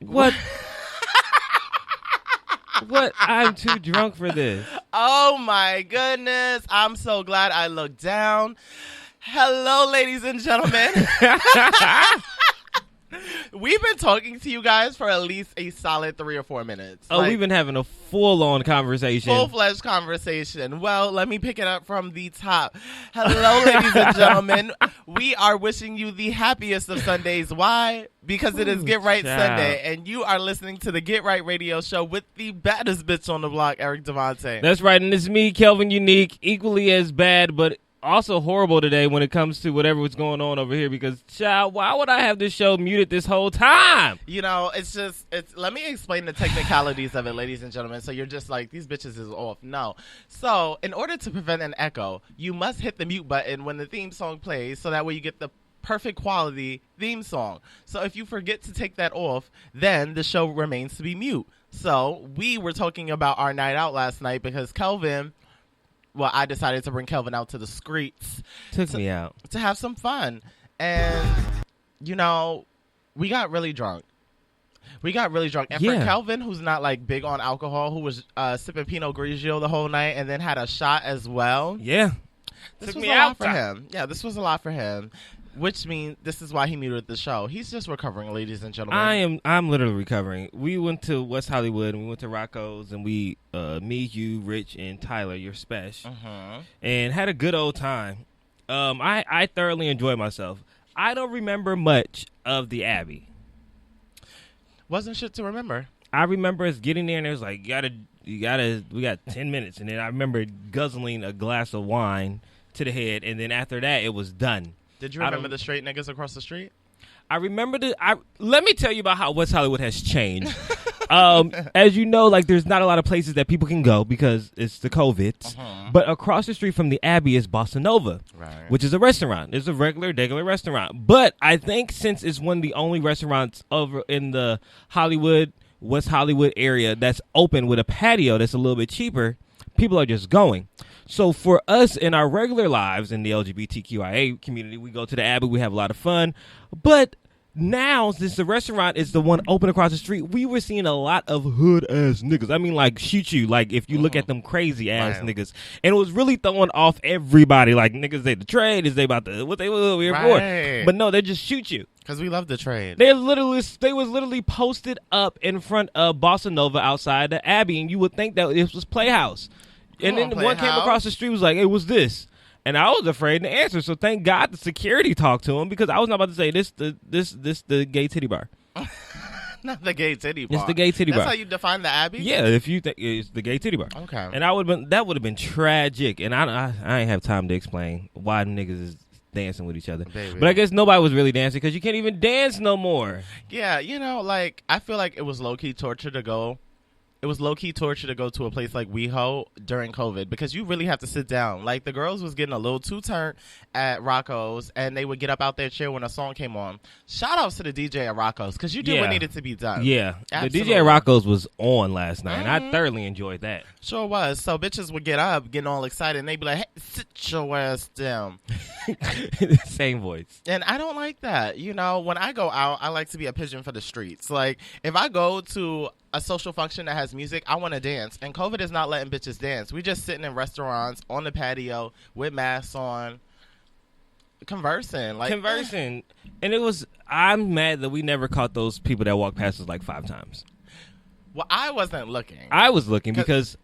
What? What? I'm too drunk for this. Oh my goodness. I'm so glad I looked down. Hello, ladies and gentlemen. We've been talking to you guys for at least a solid 3 or 4 minutes. Oh, we've been having a full-on conversation. Full-fledged conversation. Well, let me pick it up from the top. Hello, ladies and gentlemen. We are wishing you the happiest of Sundays. Why? Because it is Get Right Sunday, and you are listening to the Get Right Radio Show with the baddest bitch on the block, Eric Devontae. That's right, and it's me, Kelvin Unique, equally as bad, but also horrible today when it comes to whatever was going on over here because, child, why would I have this show muted this whole time? You know, let me explain the technicalities of it, ladies and gentlemen. So you're just like, these bitches is off. No. So in order to prevent an echo, you must hit the mute button when the theme song plays so that way you get the perfect quality theme song. So if you forget to take that off, then the show remains to be mute. So we were talking about our night out last night because I decided to bring Kelvin out to the streets. Took me out. To have some fun. And, you know, we got really drunk. And for Kelvin, who's not, like, big on alcohol, who was sipping Pinot Grigio the whole night and then had a shot as well. Yeah. This was a lot for him. Yeah, this was a lot for him. Which means this is why he muted the show. He's just recovering, ladies and gentlemen. I'm literally recovering. We went to West Hollywood and we went to Rocco's and we me, you, Rich, and Tyler, your special, and had a good old time. I thoroughly enjoyed myself. I don't remember much of the Abbey. Wasn't shit to remember. I remember us getting there and it was like, we got 10 minutes, and then I remember guzzling a glass of wine to the head, and then after that it was done. Did you remember the straight niggas across the street? I remember let me tell you about how West Hollywood has changed. As you know, like there's not a lot of places that people can go because it's the COVID. But across the street from the Abbey is Bossa Nova, which is a restaurant. It's a regular restaurant. But I think since it's one of the only restaurants over in the West Hollywood area that's open with a patio that's a little bit cheaper, people are just going. So for us in our regular lives in the LGBTQIA community, we go to the Abbey, we have a lot of fun. But now, since the restaurant is the one open across the street, we were seeing a lot of hood-ass niggas. I mean, like, shoot you. Like, if you look at them crazy-ass niggas. And it was really throwing off everybody. Like, niggas, they the trade. Is they about to, what they were here for? But no, they just shoot you. Because we love the trade. They was literally posted up in front of Bossa Nova outside the Abbey, and you would think that this was Playhouse. And then one came across the street was like, it was this. And I was afraid to answer. So thank God the security talked to him because I was not about to say this the gay titty bar. Not the gay titty bar. It's the gay titty bar. That's how you define the Abbey? Yeah, if you think it's the gay titty bar. Okay. And that would have been tragic. And I ain't have time to explain why niggas is dancing with each other. Baby. But I guess nobody was really dancing because you can't even dance no more. Yeah, you know, like I feel like it was low-key torture to go. It was low-key torture to go to a place like WeHo during COVID because you really have to sit down. Like, the girls was getting a little too turned at Rocco's, and they would get up out their chair when a song came on. Shout-outs to the DJ at Rocco's because you did what needed to be done. Yeah. Absolutely. The DJ at Rocco's was on last night, and I thoroughly enjoyed that. Sure was. So bitches would get up, getting all excited, and they'd be like, hey, sit your ass down. Same voice. And I don't like that. You know, when I go out, I like to be a pigeon for the streets. Like, if I go to a social function that has music, I want to dance. And COVID is not letting bitches dance. We just sitting in restaurants on the patio with masks on, conversing. And I'm mad that we never caught those people that walked past us like 5 times. Well, I wasn't looking. I was looking because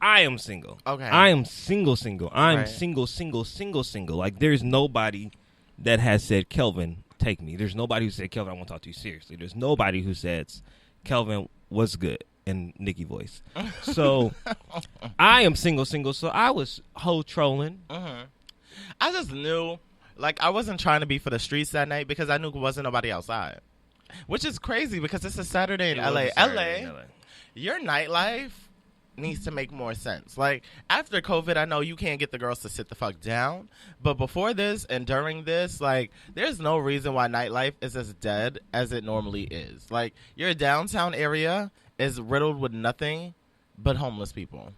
I am single. Okay. I am single. I'm single. Like, there's nobody that has said, Kelvin, take me. There's nobody who said, Kelvin, I want to talk to you seriously. There's nobody who says, Kelvin, what's good? In Nikki voice. So I am single. So I was whole trolling. I just knew, like, I wasn't trying to be for the streets that night because I knew there wasn't nobody outside. Which is crazy because it's a Saturday in LA. Your nightlife needs to make more sense. Like, after COVID, I know you can't get the girls to sit the fuck down. But before this and during this, like, there's no reason why nightlife is as dead as it normally is. Like, your downtown area is riddled with nothing but homeless people.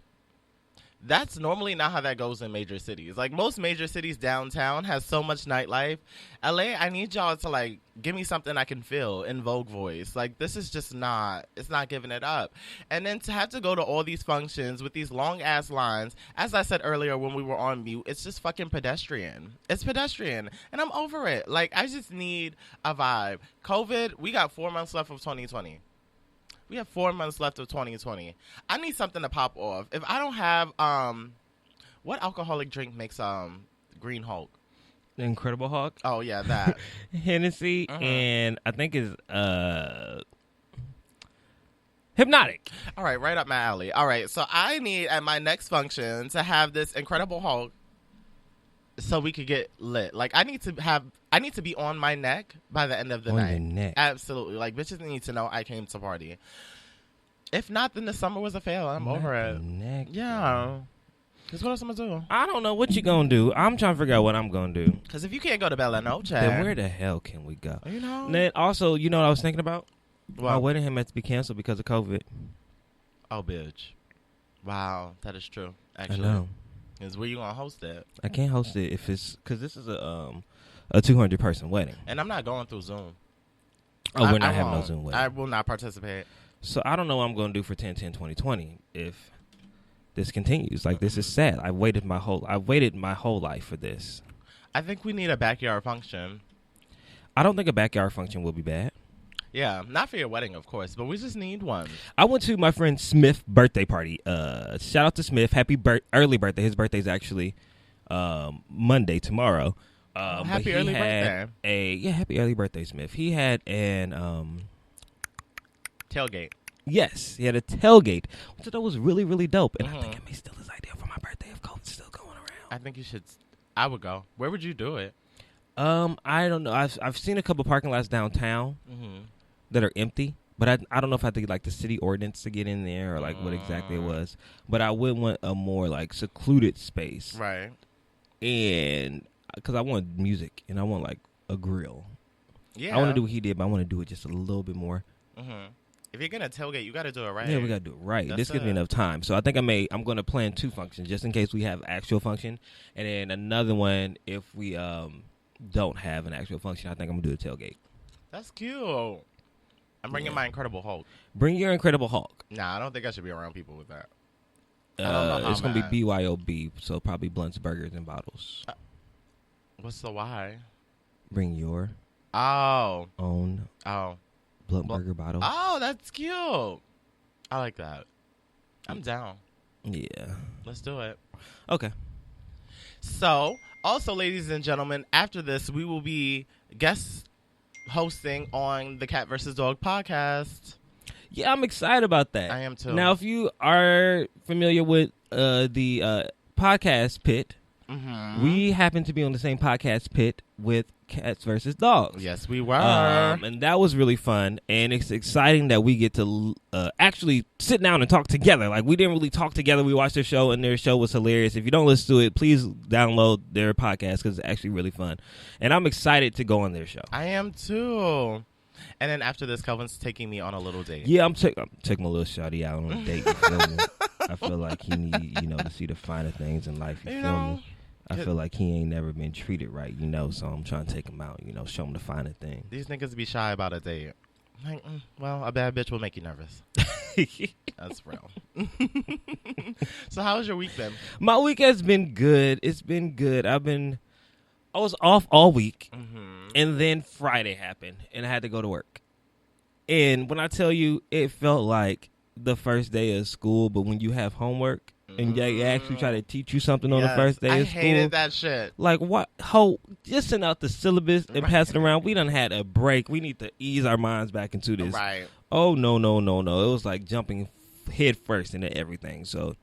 That's normally not how that goes in major cities. Like most major cities, downtown has so much nightlife. LA, I need y'all to like give me something I can feel in Vogue voice. Like this is just not, it's not giving it up. And then to have to go to all these functions with these long ass lines, as I said earlier when we were on mute, it's just fucking pedestrian. It's pedestrian. And I'm over it. Like I just need a vibe. COVID, we got 4 months left of 2020. We have 4 months left of 2020. I need something to pop off. If I don't have, what alcoholic drink makes Green Hulk? The Incredible Hulk. Oh yeah, that. Hennessy and I think is Hypnotic. All right up my alley. All right, so I need at my next function to have this Incredible Hulk, so we could get lit. Like I need to be on my neck by the end of the night. Your neck. Absolutely. Like bitches need to know I came to party. If not, then the summer was a fail. I'm over it. Neck. Yeah. Because what else I'm going to do? I don't know what you gonna do. I'm trying to figure out what I'm gonna do. Because if you can't go to Bella Noche, then where the hell can we go? You know? And then also, you know what I was thinking about? What? My wedding had meant to be canceled because of COVID. Oh, bitch. Wow. That is true. Actually. I know. Is where you going to host that? I can't host it if it's because this is a 200-person wedding. And I'm not going through Zoom. Oh, we're not having no Zoom wedding. I will not participate. So I don't know what I'm going to do for 10/10/2020 if this continues. Like this is sad. I've waited my whole life for this. I think we need a backyard function. I don't think a backyard function will be bad. Yeah, not for your wedding, of course, but we just need one. I went to my friend Smith's birthday party. Shout out to Smith. Happy early birthday. His birthday's actually Monday, tomorrow. Happy early birthday. Happy early birthday, Smith. He had an tailgate. Yes, he had a tailgate, which I thought was really, really dope. And I think I may steal his idea for my birthday if COVID's still going around. I think you should. I would go. Where would you do it? I don't know. I've seen a couple parking lots downtown that are empty, but I don't know if I have to get like the city ordinance to get in there or like what exactly it was. But I would want a more like secluded space, right? And because I want music and I want like a grill. Yeah, I want to do what he did, but I want to do it just a little bit more. If you're gonna tailgate, you got to do it right. Yeah, we got to do it right. That's This gives me enough time. So I think I'm going to plan 2 functions just in case we have actual function. And then another one if we don't have an actual function. I think I'm going to do a tailgate. That's cute. I'm bringing my Incredible Hulk. Bring your Incredible Hulk. Nah, I don't think I should be around people with that. It's going to be BYOB, so probably blunts, burgers, and bottles. What's the why? Bring your own blunt burger bottle. Oh, that's cute. I like that. I'm down. Yeah. Let's do it. Okay. So, also, ladies and gentlemen, after this, we will be guest hosting on the Cat vs. Dog podcast. Yeah, I'm excited about that. I am too. Now, if you are familiar with the podcast pit, we happen to be on the same podcast pit with Cats vs. Dogs. Yes, we were. And that was really fun. And it's exciting that we get to actually sit down and talk together. Like, we didn't really talk together. We watched their show, and their show was hilarious. If you don't listen to it, please download their podcast because it's actually really fun. And I'm excited to go on their show. I am too. And then after this, Kelvin's taking me on a little date. Yeah, I'm taking my little shawty out on a date. You feel me? I feel like he need, to see the finer things in life. You feel me? I feel like he ain't never been treated right, so I'm trying to take him out, show him the finer thing. These niggas be shy about a date. Like, well, a bad bitch will make you nervous. That's real. So how has your week been? My week has been good. It's been good. I was off all week, and then Friday happened, and I had to go to work. And when I tell you, it felt like the first day of school, but when you have homework, and they actually try to teach you something on the first day of school. I hated that shit. Like, what? Just send out the syllabus and pass it around. We done had a break. We need to ease our minds back into this. Right. Oh, no. It was like jumping head first into everything. So,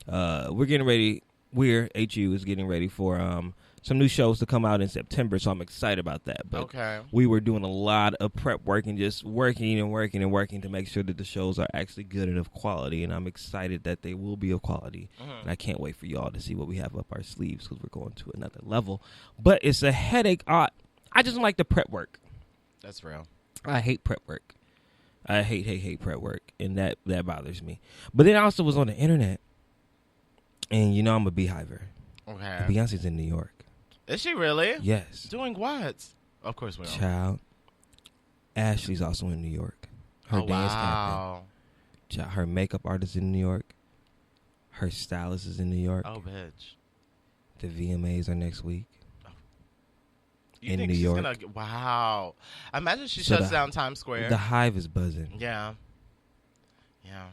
we're getting ready. HU is getting ready for some new shows to come out in September, so I'm excited about that. But we were doing a lot of prep work and just working to make sure that the shows are actually good and of quality, and I'm excited that they will be of quality. And I can't wait for y'all to see what we have up our sleeves because we're going to another level. But it's a headache. I just don't like the prep work. That's real. I hate prep work. I hate prep work, and that bothers me. But then I also was on the internet, And you know I'm a Beehiver. Okay. Beyonce's in New York. Is she really? Yes. Doing what? Of course we don't. Child. Ashley's also in New York. Her dance wow. captain. Child. Her makeup artist in New York. Her stylist is in New York. Oh, bitch. The VMAs are next week. You in think New she's York. Wow. Imagine she So shuts down Times Square. The Hive is buzzing. Yeah. Yeah.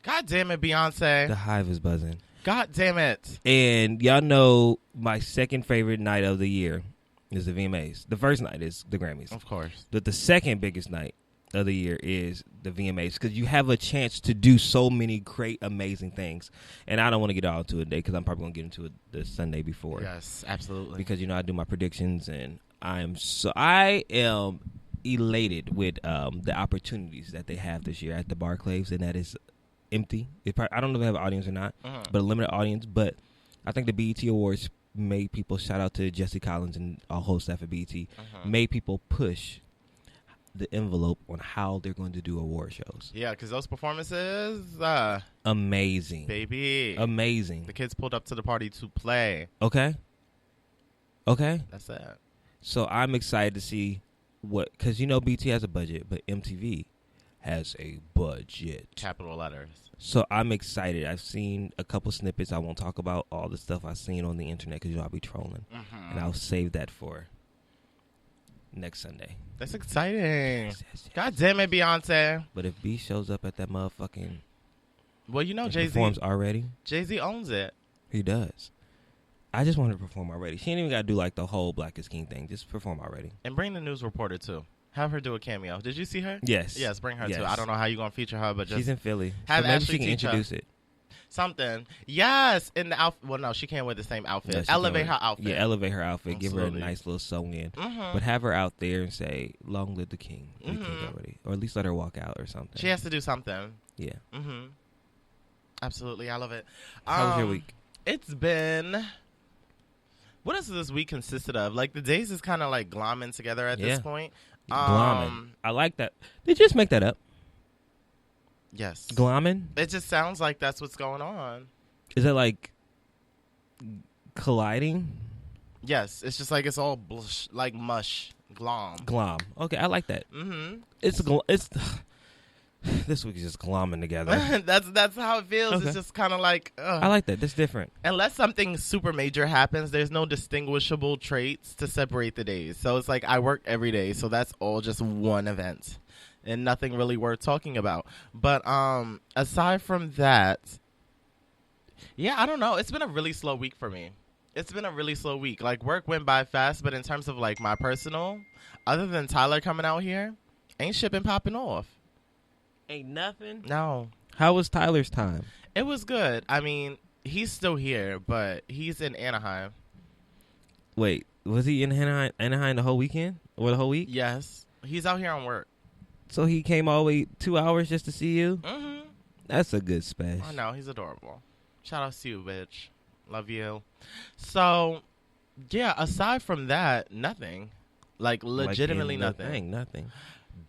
God damn it, Beyonce. The Hive is buzzing. God damn it. And y'all know my second favorite night of the year is the VMAs. The first night is the Grammys. Of course. But the second biggest night of the year is the VMAs because you have a chance to do so many great, amazing things. And I don't want to get all into it today because I'm probably going to get into it the Sunday before. Yes, absolutely. Because, you know, I do my predictions and I am elated with the opportunities that they have this year at the Barclays, and that is empty. I don't know if they have an audience or not, but a limited audience. But I think the BET Awards made people, shout out to Jesse Collins and a whole staff at BET, made people push the envelope on how they're going to do award shows. Yeah, because those performances, amazing. baby. Amazing. The kids pulled up to the party to play. Okay. That's it. So I'm excited to see because you know BT has a budget, but MTV has a budget. Capital letters. So I'm excited. I've seen a couple snippets. I won't talk about all the stuff I've seen on the internet because, you know, I'll be trolling. And I'll save that for next Sunday. That's exciting. Yes. God damn it, Beyonce. But if B shows up at that motherfucking... Well, you know and Jay-Z. performs already. Jay-Z owns it. He does. I just want her to perform already. She ain't even got to do like the whole Black is King thing. Just perform already. And bring the news reporter, too. Have her do a cameo. Did you see her? Yes. Yes, bring her, Yes. too. I don't know how you're going to feature her, but just... She's in Philly. have so maybe Ashley she can teach her. introduce it. Something. Yes. In the outfit. Well, no, she can't wear the same outfit. No, she Elevate can. her outfit. Yeah, elevate her outfit. Give her a Absolutely. nice little sew in. Mhm. But have her out there and say, long live the king. We king already. Or at least let her walk out or something. She has to do something. Yeah. Mm-hmm. Absolutely. I love it. How was your week? It's been... What has this week consisted of? Like, the days is kind of like glomming together at this point. Glomming. I like that. Did you just make that up? Yes. Glomming? It just sounds like that's what's going on. Is it like colliding? Yes. It's just like it's all like mush. Glom. Glom. Okay, I like that. Mm-hmm. It's this week is just glomming together. That's how it feels. Okay. It's just kind of like... I like that. That's different. Unless something super major happens, there's no distinguishable traits to separate the days. So it's like I work every day, so that's all just one event and nothing really worth talking about. But aside from that, yeah, I don't know. It's been a really slow week for me. It's been a really slow week. Like, work went by fast, but in terms of like my personal, other than Tyler coming out here, ain't shit been popping off. Ain't nothing. No. How was Tyler's time? It was good. I mean, he's still here, but he's in Anaheim. Wait, was he in Anaheim the whole weekend or the whole week? Yes. He's out here on work. So he came all the way 2 hours just to see you? Mm-hmm. That's a good space. I know. He's adorable. Shout out to you, bitch. Love you. So, yeah, aside from that, nothing. Like, legitimately nothing. Nothing.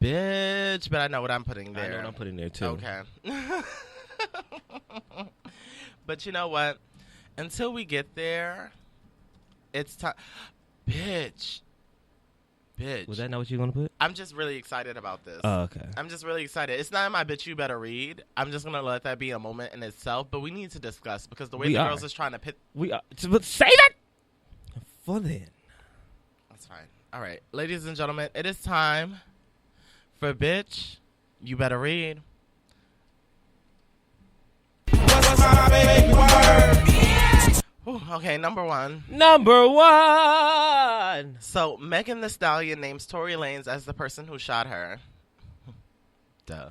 Bitch, but I know what I'm putting there. I know what I'm putting there, too. Okay. But you know what? Until we get there, it's time. Bitch. Was that not what you were going to put? I'm just really excited about this. Oh, okay. I'm just really excited. It's not in my bitch you better read. I'm just going to let that be a moment in itself. But we need to discuss because the way the girls is trying to pit. But say that for then. That's fine. All right. Ladies and gentlemen, it is time for bitch you better read. Whew, okay, number one. So, Megan Thee Stallion names Tory Lanez as the person who shot her. Duh.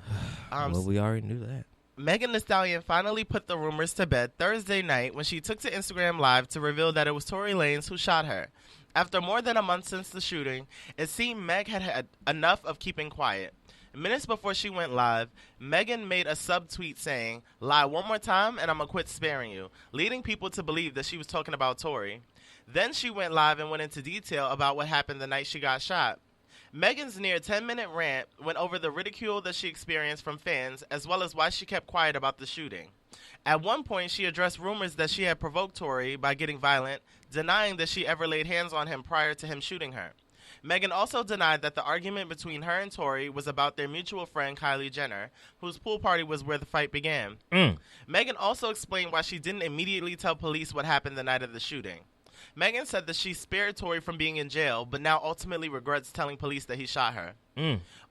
Well, we already knew that. Megan Thee Stallion finally put the rumors to bed Thursday night when she took to Instagram Live to reveal that it was Tory Lanez who shot her. After more than a month since the shooting, it seemed Meg had had enough of keeping quiet. Minutes before she went live, Megan made a subtweet saying, "Lie one more time and I'm going to quit sparing you," leading people to believe that she was talking about Tory. Then she went live and went into detail about what happened the night she got shot. Megan's near 10-minute rant went over the ridicule that she experienced from fans as well as why she kept quiet about the shooting. At one point, she addressed rumors that she had provoked Tory by getting violent, denying that she ever laid hands on him prior to him shooting her. Megan also denied that the argument between her and Tory was about their mutual friend Kylie Jenner, whose pool party was where the fight began. Megan also explained why she didn't immediately tell police what happened the night of the shooting. Megan said that she spared Tory from being in jail, but now ultimately regrets telling police that he shot her.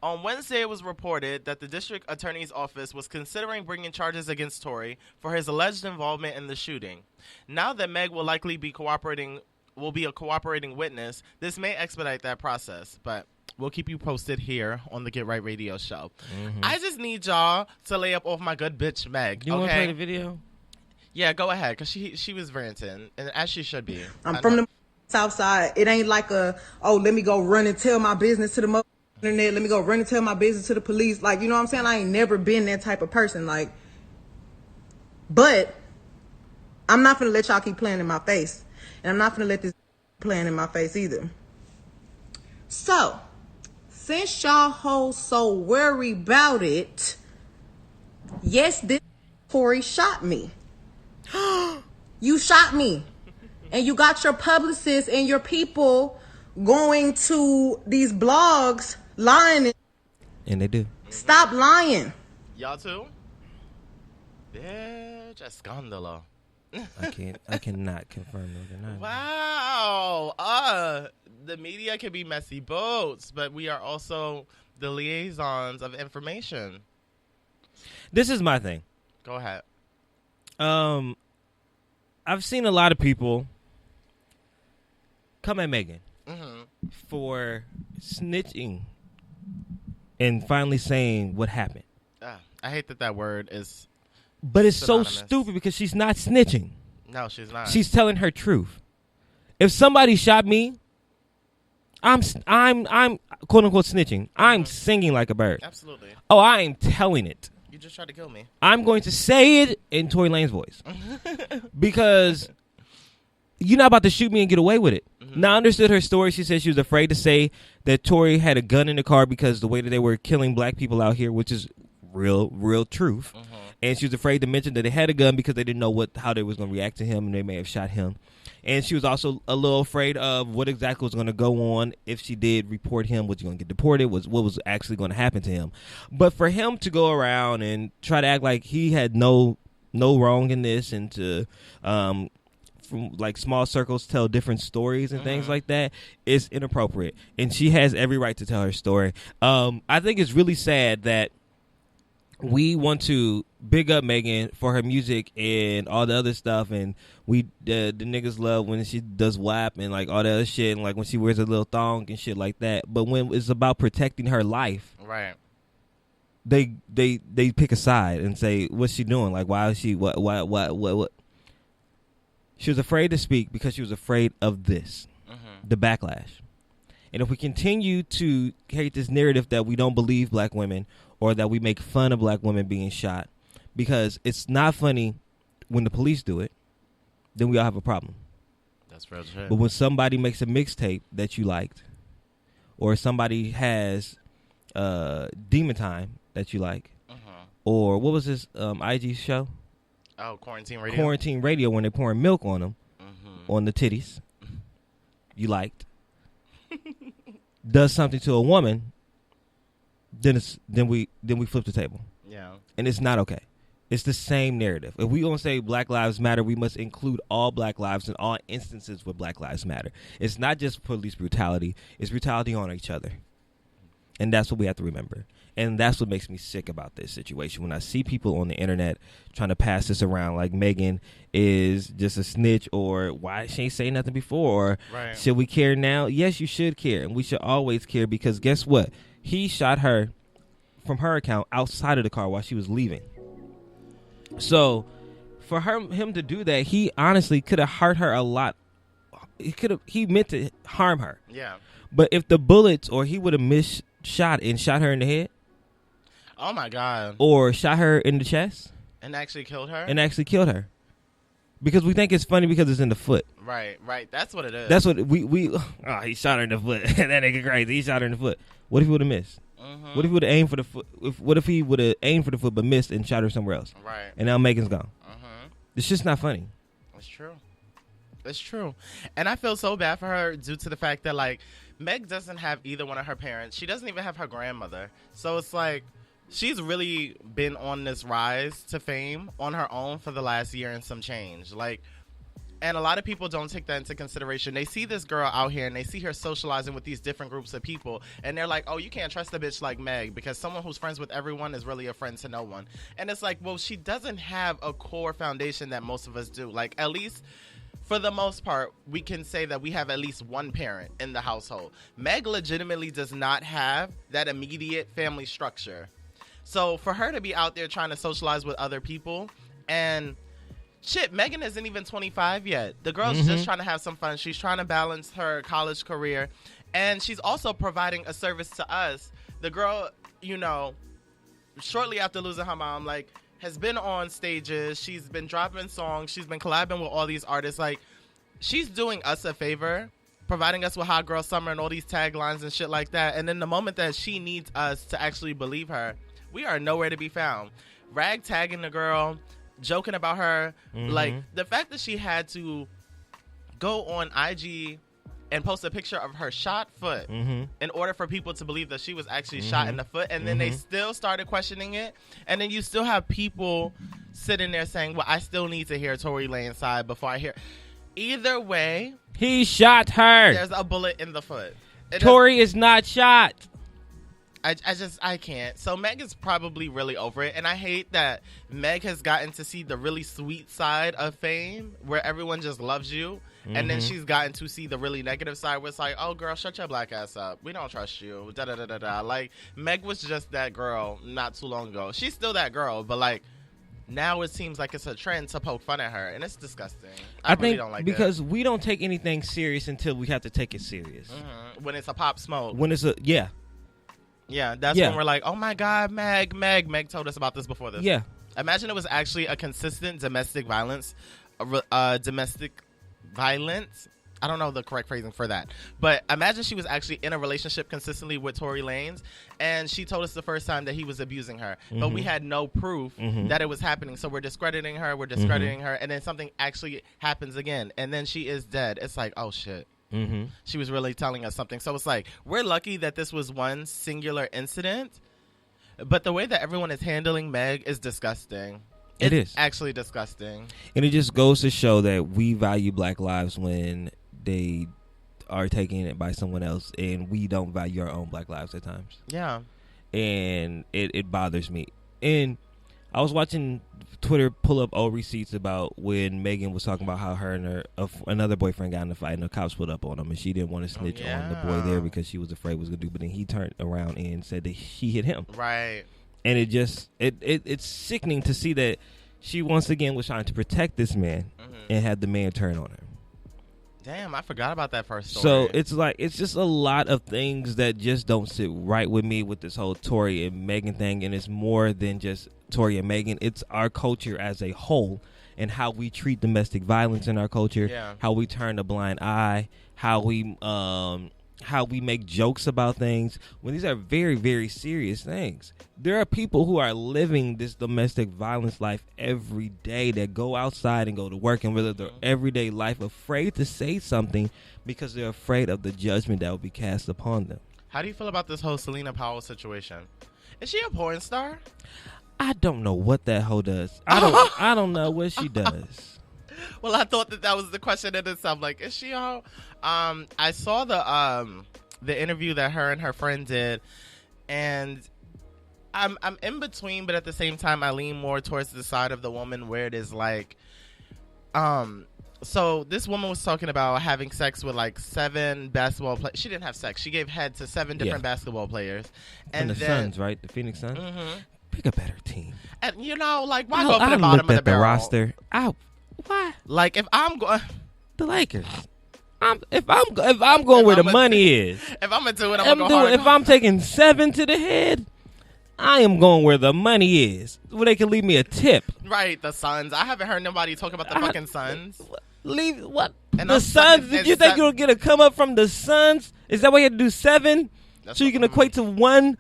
On Wednesday, it was reported that the district attorney's office was considering bringing charges against Tory for his alleged involvement in the shooting. Now that Meg will likely be a cooperating witness, this may expedite that process, but we'll keep you posted here on the Get Right Radio show. I just need y'all to lay up off my good bitch Meg. You want to play the video? Yeah, go ahead, because she was ranting, and as she should be. I'm from the South Side. It ain't like let me go run and tell my business to the internet. Let me go run and tell my business to the police. Like, you know what I'm saying? I ain't never been that type of person. Like, but I'm not going to let y'all keep playing in my face. And I'm not going to let this playing in my face either. So, since y'all hoes so worried about it, yes, this Tory shot me. You shot me. And you got your publicists and your people going to these blogs lying. And they do. Stop lying. Y'all too? Bitch, a scandalo. I cannot confirm or deny. Wow. The media can be messy boats, but we are also the liaisons of information. This is my thing. Go ahead. I've seen a lot of people come at Megan for snitching and finally saying what happened. I hate that word is. But it's synonymous. so stupid because she's not snitching. No, she's not. She's telling her truth. If somebody shot me, I'm quote unquote snitching. I'm singing like a bird. Absolutely. Oh, I am telling it. You just tried to kill me. I'm going to say it in Tory Lane's voice because you're not about to shoot me and get away with it. Now, I understood her story. She said she was afraid to say that Tory had a gun in the car because the way that they were killing black people out here, which is real truth. And she was afraid to mention that they had a gun because they didn't know how they was going to react to him, and they may have shot him. And she was also a little afraid of what exactly was going to go on if she did report him. Was he going to get deported? What was actually going to happen to him? But for him to go around and try to act like he had no wrong in this, and to from like small circles tell different stories and things like that, is inappropriate. And she has every right to tell her story. I think it's really sad that we want to big up Megan for her music and all the other stuff, and we the niggas love when she does WAP and like all the other shit, and like when she wears a little thong and shit like that. But when it's about protecting her life, right? They pick a side and say, what's she doing? Like, why is she what? She was afraid to speak because she was afraid of this, the backlash. And if we continue to create this narrative that we don't believe black women, or that we make fun of black women being shot, because it's not funny when the police do it, then we all have a problem. That's real shit. But when somebody makes a mixtape that you liked, or somebody has Demon Time that you like, or what was this IG show? Oh, Quarantine Radio. Quarantine Radio, when they're pouring milk on them, on the titties, you liked, does something to a woman, then we flip the table. Yeah. And it's not okay. It's the same narrative. If we gonna say Black Lives Matter, we must include all black lives in all instances where Black Lives Matter. It's not just police brutality. It's brutality on each other. And that's what we have to remember. And that's what makes me sick about this situation. When I see people on the internet trying to pass this around like Megan is just a snitch, or why she ain't say nothing before, or should we care now? Yes, you should care. And we should always care, because guess what? He shot her from her account outside of the car while she was leaving. So for him to do that, he honestly could have hurt her a lot. He meant to harm her. Yeah. But if the bullets, or he would have missed shot and shot her in the head. Oh my God. Or shot her in the chest. And actually killed her? And actually killed her. Because we think it's funny because it's in the foot. Right. That's what it is. That's what he shot her in the foot. That nigga crazy. He shot her in the foot. What if he would have missed? Mm-hmm. What if he would have aimed for the foot? What if he would have aimed for the foot but missed and shot her somewhere else? Right. And now Megan's gone. Mm-hmm. It's just not funny. It's true. It's true. And I feel so bad for her due to the fact that, like, Meg doesn't have either one of her parents. She doesn't even have her grandmother. So it's like she's really been on this rise to fame on her own for the last year and some change. Like, and a lot of people don't take that into consideration. They see this girl out here and they see her socializing with these different groups of people. And they're like, oh, you can't trust a bitch like Meg because someone who's friends with everyone is really a friend to no one. And it's like, well, she doesn't have a core foundation that most of us do. Like, at least for the most part, we can say that we have at least one parent in the household. Meg legitimately does not have that immediate family structure. So for her to be out there trying to socialize with other people, and shit, Megan isn't even 25 yet. The girl's just trying to have some fun. She's trying to balance her college career, and she's also providing a service to us. The girl, you know, shortly after losing her mom, like, has been on stages. She's been dropping songs. She's been collabing with all these artists. Like, she's doing us a favor, providing us with Hot Girl Summer and all these taglines and shit like that. And then the moment that she needs us to actually believe her, we are nowhere to be found. Rag tagging the girl, joking about her. Like, the fact that she had to go on IG and post a picture of her shot foot in order for people to believe that she was actually shot in the foot. And then they still started questioning it. And then you still have people sitting there saying, well, I still need to hear Tory Lanez side before I hear. Either way, he shot her. There's a bullet in the foot. Tory is not shot. I can't. So Meg is probably really over it. And I hate that Meg has gotten to see the really sweet side of fame where everyone just loves you. And then she's gotten to see the really negative side where it's like, oh, girl, shut your black ass up. We don't trust you. Da-da-da-da-da. Like, Meg was just that girl not too long ago. She's still that girl. But, like, now it seems like it's a trend to poke fun at her. And it's disgusting. I really think don't like because it. we don't take anything serious until we have to take it serious. When it's a Pop Smoke. When it's a, yeah. Yeah, that's when we're like, oh, my God, Meg. Meg told us about this before this. Yeah. Imagine it was actually a consistent domestic violence, domestic violence. I don't know the correct phrasing for that. But imagine she was actually in a relationship consistently with Tory Lanez, and she told us the first time that he was abusing her. But we had no proof that it was happening. So we're discrediting her, her, and then something actually happens again. And then she is dead. It's like, oh, shit. She was really telling us something. So it's like, we're lucky that this was one singular incident. But the way that everyone is handling Meg is disgusting. It is actually disgusting. And it just goes to show that we value black lives when they are taking it by someone else, and we don't value our own black lives at times. Yeah. And it bothers me. And I was watching Twitter pull up old receipts about when Megan was talking about how her and another boyfriend got in a fight and the cops put up on him, and she didn't want to snitch on the boy there because she was afraid what was going to do. But then he turned around and said that he hit him. Right. And it just it's sickening to see that she once again was trying to protect this man and had the man turn on her. Damn, I forgot about that first story. So it's like, it's just a lot of things that just don't sit right with me with this whole Tory and Megan thing. And it's more than just Tory and Megan. It's our culture as a whole and how we treat domestic violence in our culture, how we turn a blind eye, how we make jokes about things when these are very, very serious things. There are people who are living this domestic violence life every day that go outside and go to work and live their everyday life afraid to say something because they're afraid of the judgment that will be cast upon them. How do you feel about this whole Selena Powell situation? Is she a porn star? I don't know what that hoe does. I don't know what she does. Well, I thought that was the question in itself. Like, is she a I saw the interview that her and her friend did, and I'm in between, but at the same time, I lean more towards the side of the woman where it is like, so this woman was talking about having sex with like 7 basketball players. She didn't have sex. She gave head to 7 different basketball players. And the Suns, right? The Phoenix Suns? Pick a better team. And, you know, like, why go for the bottom of the barrel? Roster. Why? Like, if I'm going... The Lakers. If I'm going where the money is. If I'm into it, I'm going to go hard. If I'm taking 7 to the head, I am going where the money is. Where they can leave me a tip. Right, the Suns. I haven't heard nobody talk about the fucking Suns. Leave what? And the Suns? Did you think you'll get a come up from the Suns? Is that why you had to do 7? So you can equate to 1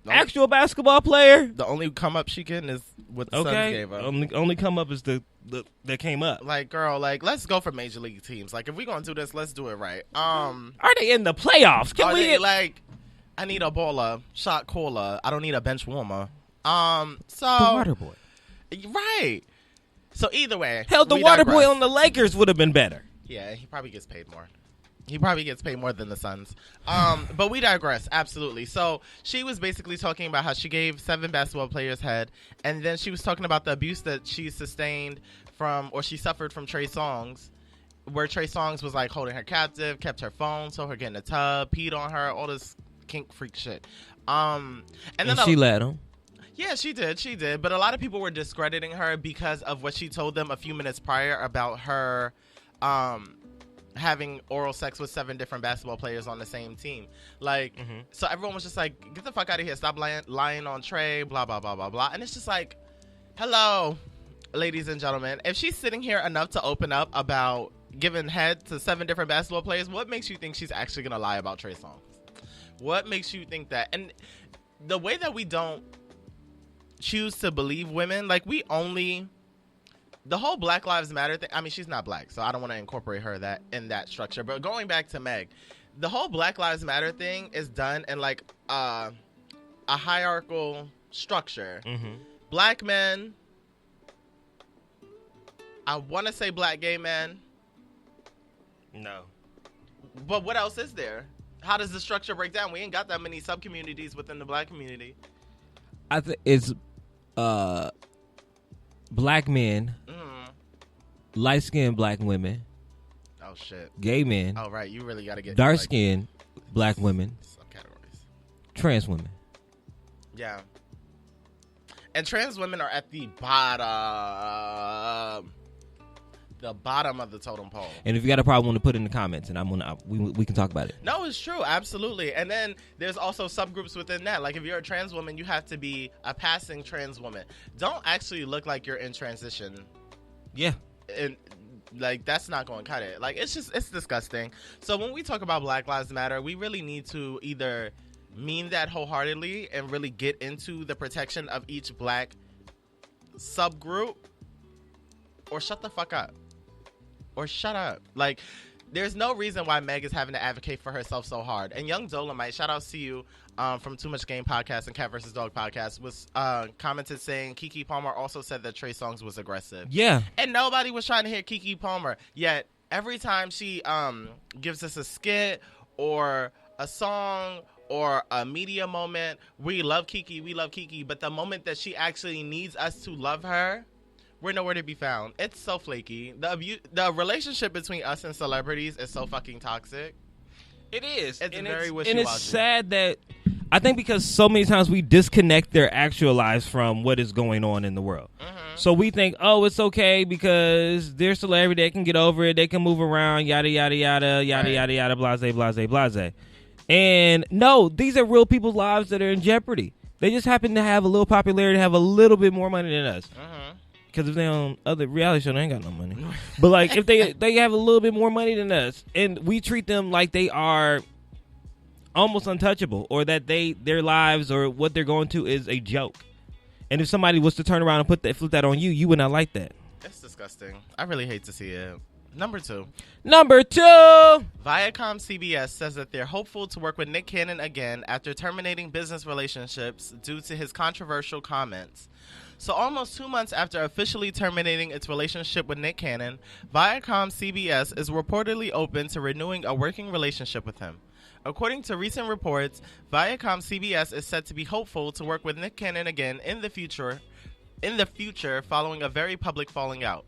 Actual basketball player. The only come up she getting is what the Suns gave her. Only come up is the that came up. Like, girl, like, let's go for major league teams. Like, if we're gonna do this, let's do it right. Are they in the playoffs? Can we like? I need a baller, shot caller. I don't need a bench warmer. So the water boy, right? So either way, hell, the water boy on the Lakers would have been better. Yeah, he probably gets paid more. He probably gets paid more than the Suns. But we digress, absolutely. So she was basically talking about how she gave 7 basketball players head, and then she was talking about the abuse that she sustained from, or she suffered from Trey Songz, where Trey Songz was like holding her captive, kept her phone, told her get in the tub, peed on her, all this kink freak shit. And then she let him. Yeah, she did. But a lot of people were discrediting her because of what she told them a few minutes prior about her having oral sex with 7 different basketball players on the same team. Like, so everyone was just like, get the fuck out of here. Stop lying on Trey, blah, blah, blah, blah, blah. And it's just like, hello, ladies and gentlemen. If she's sitting here enough to open up about giving head to 7 different basketball players, what makes you think she's actually going to lie about Trey Songz? What makes you think that? And the way that we don't choose to believe women, like, we only... The whole Black Lives Matter thing, I mean, she's not black, so I don't want to incorporate her in that structure. But going back to Meg, the whole Black Lives Matter thing is done in, like, a hierarchical structure. Black men, I want to say black gay men. No. But what else is there? How does the structure break down? We ain't got that many sub-communities within the black community. I think it's black men, light-skinned black women. Oh, shit. Gay men. Oh, right. You really got to get... Dark-skinned black women. Subcategories. Trans women. Yeah. And trans women are at the bottom. The bottom of the totem pole. And if you got a problem, to put it in the comments, and we can talk about it. No, it's true, absolutely. And then there's also subgroups within that. Like, if you're a trans woman, you have to be a passing trans woman. Don't actually look like you're in transition. Yeah. And like, that's not going to cut it. Like, it's disgusting. So when we talk about Black Lives Matter, we really need to either mean that wholeheartedly and really get into the protection of each black subgroup, or shut the fuck up. Or shut up. Like, there's no reason why Meg is having to advocate for herself so hard. And Young Dolomite, shout out to you from Too Much Game podcast and Cat vs. Dog podcast, was commented saying Keke Palmer also said that Trey Songz was aggressive. Yeah. And nobody was trying to hear Keke Palmer. Yet, every time she gives us a skit or a song or a media moment, we love Keke. But the moment that she actually needs us to love her, we're nowhere to be found. It's so flaky. The relationship between us and celebrities is so fucking toxic. It is. It's very wishy-washy. And it's sad that I think because so many times we disconnect their actual lives from what is going on in the world. So we think, oh, it's okay because they're celebrity. They can get over it. They can move around, yada, yada, yada, yada, yada, yada, blase, blase, blase. And no, these are real people's lives that are in jeopardy. They just happen to have a little popularity, have a little bit more money than us. Because if they on other reality show, they ain't got no money. But like, if they have a little bit more money than us, and we treat them like they are almost untouchable, or that their lives or what they're going to is a joke. And if somebody was to turn around and flip that on you, you would not like that. It's disgusting. I really hate to see it. Number 2. Viacom CBS says that they're hopeful to work with Nick Cannon again after terminating business relationships due to his controversial comments. So almost 2 months after officially terminating its relationship with Nick Cannon, Viacom CBS is reportedly open to renewing a working relationship with him. According to recent reports, Viacom CBS is said to be hopeful to work with Nick Cannon again in the future following a very public falling out.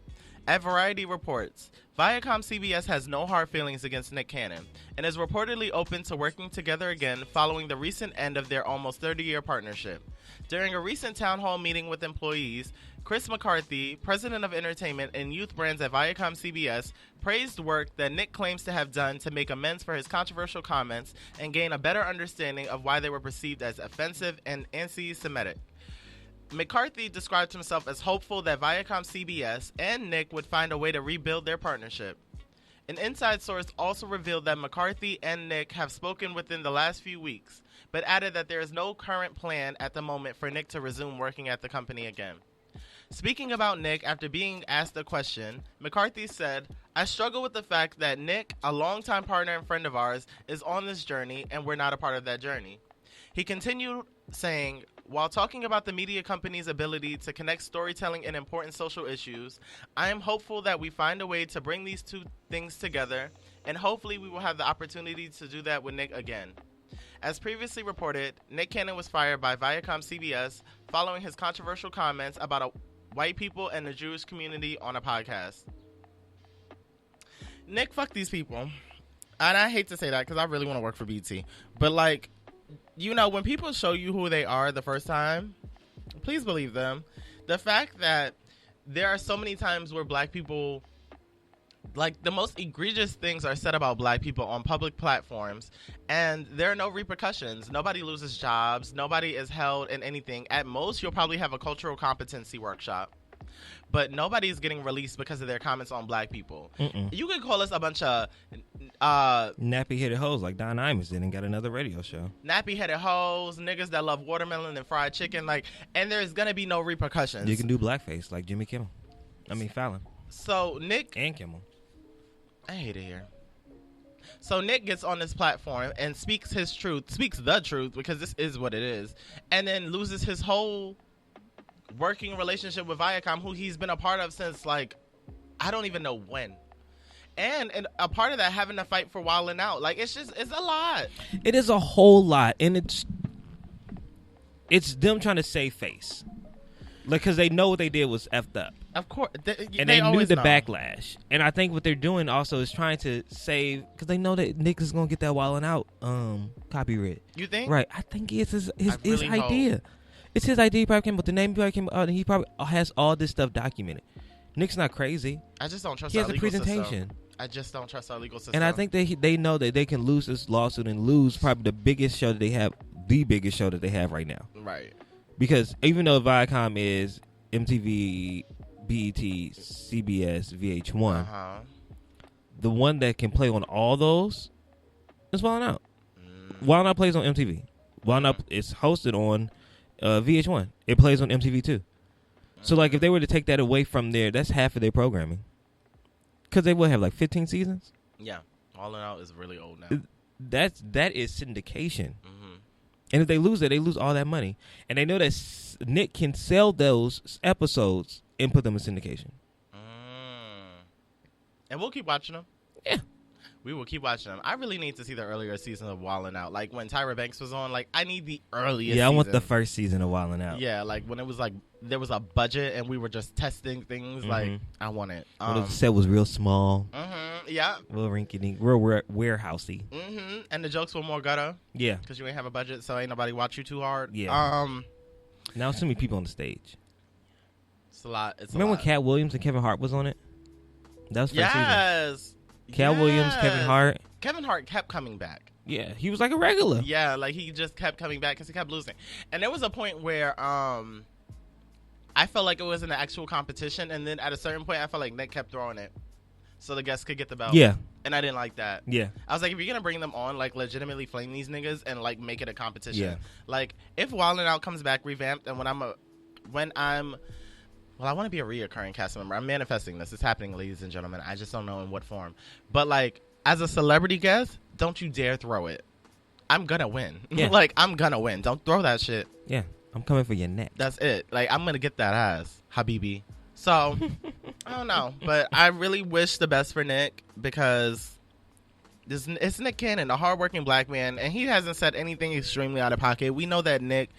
At Variety reports, Viacom CBS has no hard feelings against Nick Cannon and is reportedly open to working together again following the recent end of their almost 30-year partnership. During a recent town hall meeting with employees, Chris McCarthy, president of entertainment and youth brands at Viacom CBS, praised work that Nick claims to have done to make amends for his controversial comments and gain a better understanding of why they were perceived as offensive and anti-Semitic. McCarthy described himself as hopeful that Viacom CBS and Nick would find a way to rebuild their partnership. An inside source also revealed that McCarthy and Nick have spoken within the last few weeks. but added that there is no current plan at the moment for Nick to resume working at the company again. Speaking about Nick after being asked a question, McCarthy said, "I struggle with the fact that Nick, a longtime partner and friend of ours, is on this journey and we're not a part of that journey." He continued saying, "While talking about the media company's ability to connect storytelling and important social issues, I am hopeful that we find a way to bring these two things together, and hopefully we will have the opportunity to do that with Nick again." As previously reported, Nick Cannon was fired by Viacom CBS following his controversial comments about white people and the Jewish community on a podcast. Nick, fuck these people. And I hate to say that because I really want to work for BT. But, like, you know, when people show you who they are the first time, please believe them. The fact that there are so many times where black people, like, the most egregious things are said about black people on public platforms, and there are no repercussions. Nobody loses jobs. Nobody is held in anything. At most, you'll probably have a cultural competency workshop. But nobody's getting released because of their comments on black people. You could call us a bunch of nappy-headed hoes like Don Imus did and got another radio show. Nappy-headed hoes, niggas that love watermelon and fried chicken, like, and there's gonna be no repercussions. You can do blackface like Jimmy Kimmel. Fallon. So Nick and Kimmel. I hate it here. So Nick gets on this platform and speaks his truth, speaks the truth, because this is what it is, and then loses his whole working relationship with Viacom, who he's been a part of since, like, I don't even know when. And a part of that, having to fight for Wildin' Out. Like, it's a lot. It is a whole lot, and it's them trying to save face. Like, because they know what they did was effed up. Of course. And they knew the backlash. And I think what they're doing also is trying to save, because they know that Nick is going to get that Wildin' Out copyright. You think? Right. I think it's his really idea. hope. It's his idea. He probably came, but the name probably came out, and he probably has all this stuff documented. Nick's not crazy. I just don't trust He our has a legal presentation. system. I just don't trust our legal system. And I think they know that they can lose this lawsuit and lose probably the biggest show that they have, the biggest show that they have right now. Right. Because even though Viacom is MTV, BET, CBS, VH1, the one that can play on all those is Wildin' Out. Wildin' Out plays on MTV. Wildin' Out is hosted on VH1. It plays on MTV too. So, like, if they were to take that away from there, that's half of their programming. Because they will have, like, 15 seasons? Yeah. Wildin' Out is really old now. That is syndication. And if they lose it, they lose all that money. And they know that Nick can sell those episodes and put them in syndication. And we'll keep watching them. Yeah. We will keep watching them. I really need to see the earlier season of Wildin' Out. Like, when Tyra Banks was on, like, I need the earliest Yeah, I want season. the first season of Wildin' Out. Yeah, like, when it was, like, there was a budget and we were just testing things. Like, I want it. When the set was real small. Yeah. Real rinky-dink. Real warehousey. And the jokes were more gutter. Yeah. Because you ain't have a budget, so ain't nobody watch you too hard. Yeah. Now so many people on the stage. It's a lot. Remember when Cat Williams and Kevin Hart was on it? That was first season. Yes. Cat Williams, Kevin Hart. Kevin Hart kept coming back. Yeah, he was like a regular. Yeah, like he just kept coming back because he kept losing. And there was a point where I felt like it was an actual competition, and then at a certain point, I felt like Nick kept throwing it so the guests could get the belt. Yeah. And I didn't like that. Yeah. I was like, if you're going to bring them on, like, legitimately flame these niggas and, like, make it a competition. Yeah. Like, if Wildin' Out comes back revamped and well, I want to be a reoccurring cast member. I'm manifesting this. It's happening, ladies and gentlemen. I just don't know in what form. But, like, as a celebrity guest, don't you dare throw it. I'm going to win. Yeah. Like, I'm going to win. Don't throw that shit. Yeah. I'm coming for your neck. That's it. Like, I'm going to get that ass, Habibi. So, I don't know. But I really wish the best for Nick because it's Nick Cannon, a hardworking black man, and he hasn't said anything extremely out of pocket. We know that Nick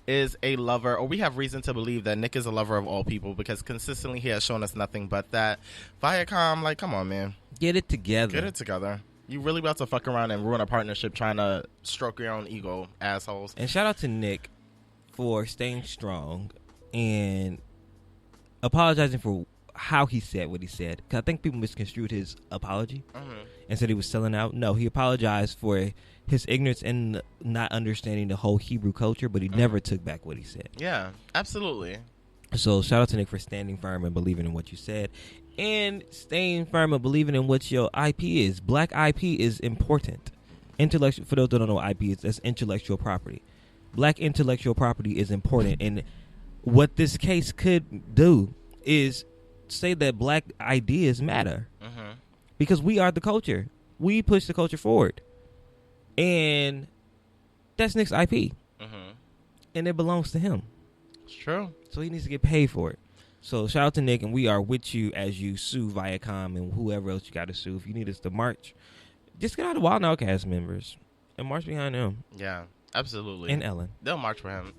is a lover, or we have reason to believe that Nick is a lover of all people because consistently he has shown us nothing but that. Viacom, like, come on, man. Get it together. Get it together. You really about to fuck around and ruin a partnership trying to stroke your own ego, assholes. And shout out to Nick for staying strong and apologizing for how he said what he said. Because I think people misconstrued his apology and said he was selling out. No, he apologized for his ignorance and not understanding the whole Hebrew culture, but he never took back what he said. Yeah, absolutely. So shout out to Nick for standing firm and believing in what you said and staying firm and believing in what your IP is. Black IP is important. Intellectual. For those that don't know what IP is, that's intellectual property. Black intellectual property is important, and what this case could do is say that black ideas matter because we are the culture. We push the culture forward, and that's Nick's IP, and it belongs to him. It's true. So he needs to get paid for it. So shout out to Nick, and we are with you as you sue Viacom and whoever else you got to sue. If you need us to march, just get out the Wild and Outcast members and march behind them. Yeah, absolutely. And Ellen. They'll march for him.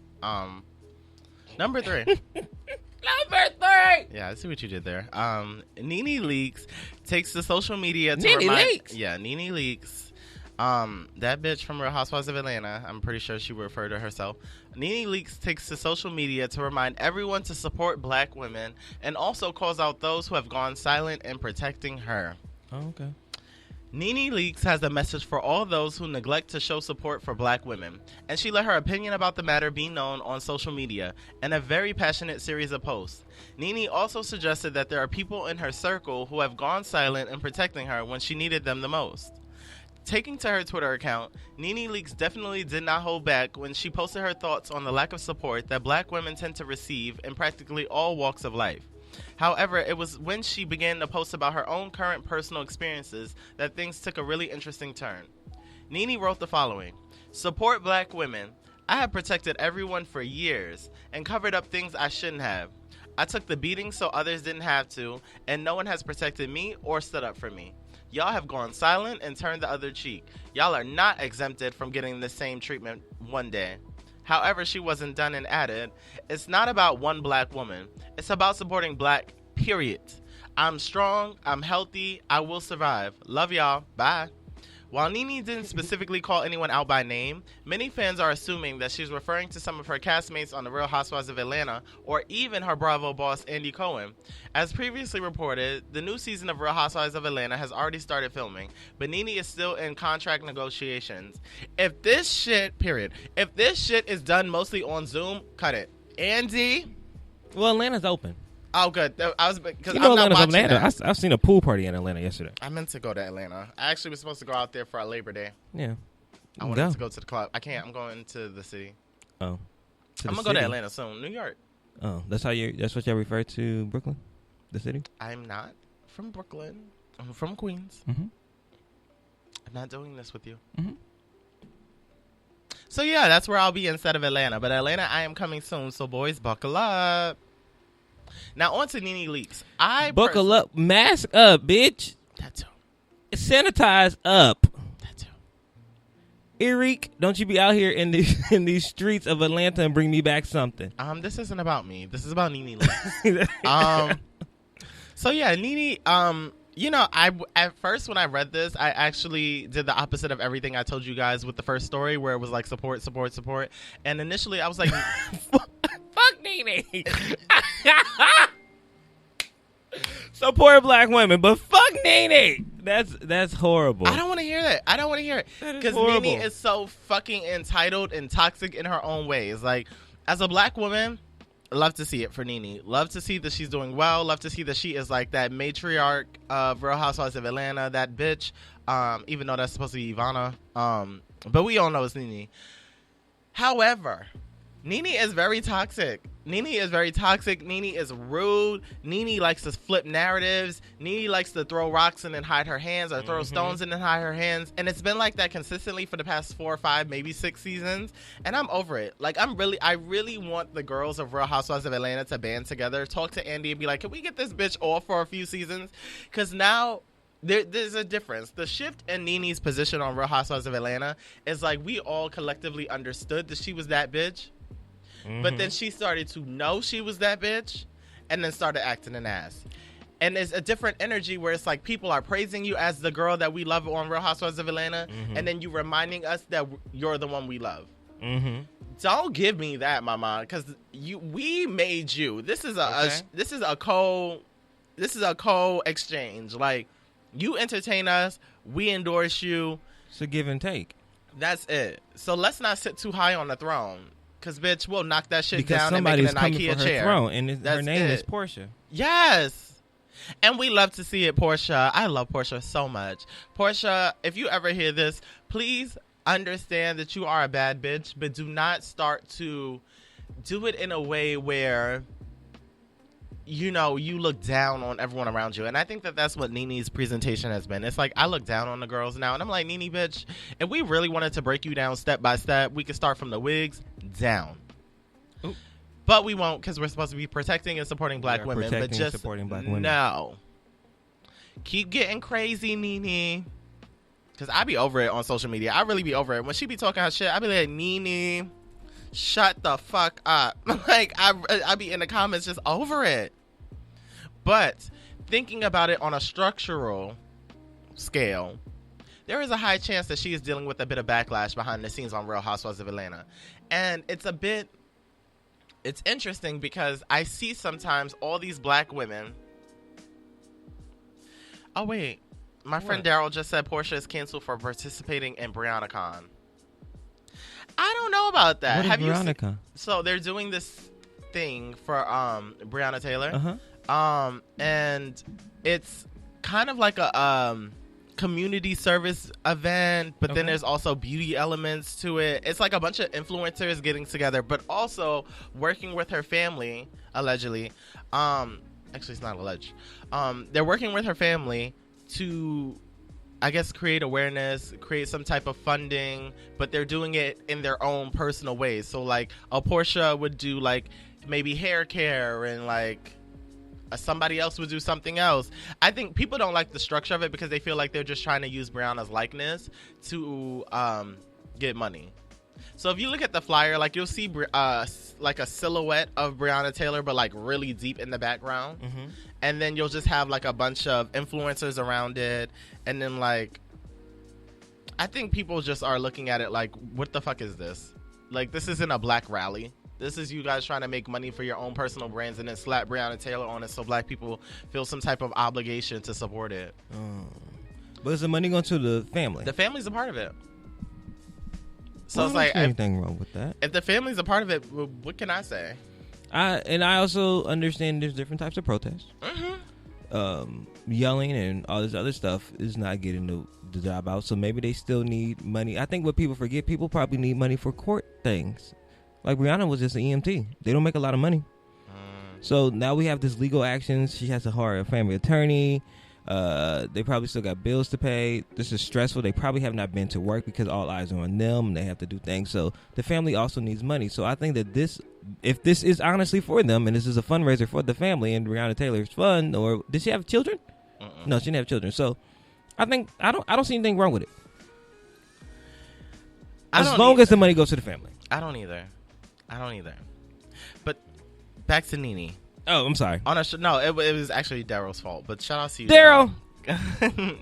Number 3. Number 3. Yeah, I see what you did there. Nene Leakes takes to social media to Nene remind... Leakes? Yeah, Nene Leakes. That bitch from Real Housewives of Atlanta. I'm pretty sure she referred to herself. Nene Leakes takes to social media to remind everyone to support black women and also calls out those who have gone silent in protecting her. Oh, okay. Nene Leakes has a message for all those who neglect to show support for black women, and she let her opinion about the matter be known on social media in a very passionate series of posts. Nene also suggested that there are people in her circle who have gone silent in protecting her when she needed them the most. Taking to her Twitter account, Nene Leakes definitely did not hold back when she posted her thoughts on the lack of support that black women tend to receive in practically all walks of life. However, it was when she began to post about her own current personal experiences that things took a really interesting turn. Nene wrote the following: "Support black women. I have protected everyone for years and covered up things I shouldn't have. I took the beating so others didn't have to, and no one has protected me or stood up for me. Y'all have gone silent and turned the other cheek. Y'all are not exempted from getting the same treatment one day." However, she wasn't done and added, "It's not about one black woman. It's about supporting black, period. I'm strong. I'm healthy. I will survive. Love y'all. Bye." While Nene didn't specifically call anyone out by name, many fans are assuming that she's referring to some of her castmates on The Real Housewives of Atlanta or even her Bravo boss, Andy Cohen. As previously reported, the new season of Real Housewives of Atlanta has already started filming, but Nene is still in contract negotiations. If this shit is done mostly on Zoom, cut it. Andy? Well, Atlanta's open. Oh, good. I was because You know I'm not Atlanta's watching Atlanta. that. I've seen a pool party in Atlanta yesterday. I meant to go to Atlanta. I actually was supposed to go out there for our Labor Day. Yeah. I wanted to go to the club. I can't. I'm going to the city. Oh. I'm gonna go to Atlanta soon. New York. Oh, that's what you refer to Brooklyn, the city. I'm not from Brooklyn. I'm from Queens. Mm-hmm. I'm not doing this with you. Mm-hmm. So yeah, that's where I'll be instead of Atlanta. But Atlanta, I am coming soon. So boys, buckle up. Now on to Nene Leakes. Buckle up, mask up, bitch. That too. Sanitize up. That too. Eric, don't you be out here in these streets of Atlanta and bring me back something. This isn't about me. This is about Nene Leakes. So yeah, Nene. You know, at first when I read this, I actually did the opposite of everything I told you guys with the first story, where it was like support. And initially, I was like, "Fuck Nene." Support black women, but fuck Nene. That's horrible. I don't want to hear that. I don't want to hear it because Nene is so fucking entitled and toxic in her own ways. Like, as a black woman, love to see it for Nene. Love to see that she's doing well. Love to see that she is like that matriarch of Real Housewives of Atlanta, that bitch. Even though that's supposed to be Ivana. But we all know it's Nene. However, Nene is very toxic. Nene is rude. Nene likes to flip narratives. Nene likes to throw rocks and then hide her hands, or throw stones and then hide her hands. And it's been like that consistently for the past 4 or 5, maybe 6 seasons. And I'm over it. Like, I really want the girls of Real Housewives of Atlanta to band together, talk to Andy and be like, can we get this bitch off for a few seasons? Because now there's a difference. The shift in Nene's position on Real Housewives of Atlanta is like, we all collectively understood that she was that bitch. But then she started to know she was that bitch and then started acting an ass. And there's a different energy where it's like people are praising you as the girl that we love on Real Housewives of Atlanta, and then you reminding us that you're the one we love. Don't give me that, mama, because we made you. This is a co-exchange. Like, you entertain us, we endorse you. It's a give and take. That's it. So let's not sit too high on the throne. Because, bitch, we'll knock that shit because down and make it an coming IKEA for chair. Her throne, and her name is Portia. Yes. And we love to see it, Portia. I love Portia so much. Portia, if you ever hear this, please understand that you are a bad bitch, but do not start to do it in a way where, you know, you look down on everyone around you. And I think that that's what Nene's presentation has been. It's like, I look down on the girls now, and I'm like, Nene, bitch, if we really wanted to break you down step by step, we could start from the wigs down. Ooh. But we won't, because we're supposed to be protecting and supporting black women. But just supporting black women. No. Keep getting crazy, Nene. Because I be over it on social media. I really be over it. When she be talking her shit, I be like, Nene, shut the fuck up. Like, I be in the comments just over it. But thinking about it on a structural scale, there is a high chance that she is dealing with a bit of backlash behind the scenes on Real Housewives of Atlanta. And it's interesting because I see sometimes all these black women. Oh, wait. My friend Daryl just said Portia is canceled for participating in BriannaCon. I don't know about that. What is BriannaCon? So they're doing this thing for Breonna Taylor. Uh-huh. And it's kind of like a community service event, but then there's also beauty elements to it. It's like a bunch of influencers getting together, but also working with her family, allegedly. Actually, it's not alleged. They're working with her family to, I guess, create awareness, create some type of funding, but they're doing it in their own personal ways. So, like, a Portia would do, like, maybe hair care, and, like, somebody else would do something else. I think people don't like the structure of it because they feel like they're just trying to use Brianna's likeness to get money. So if you look at the flyer, like, you'll see like a silhouette of Breonna Taylor, but like really deep in the background. Mm-hmm. And then you'll just have like a bunch of influencers around it. And then, like, I think people just are looking at it like, what the fuck is this? Like, this isn't a black rally. This is you guys trying to make money for your own personal brands and then slap Breonna Taylor on it so black people feel some type of obligation to support it. But is the money going to the family? The family's a part of it. So well, it's like, anything wrong with that? If the family's a part of it, what can I say? I also understand there's different types of protests. Mm-hmm. Yelling and all this other stuff is not getting the job out. So maybe they still need money. I think what people forget, people probably need money for court things. Like, Brianna was just an EMT. They don't make a lot of money. So now we have this legal actions. She has to hire a family attorney. They probably still got bills to pay. This is stressful. They probably have not been to work because all eyes are on them and they have to do things. So the family also needs money. So I think that if this is honestly for them and this is a fundraiser for the family and Breonna Taylor's fun, or did she have children? No, she didn't have children. So I think I don't see anything wrong with it. As long as the money goes to the family. I don't either. But back to Nene. Oh, I'm sorry. No, it was actually Daryl's fault. But shout out to you, Daryl.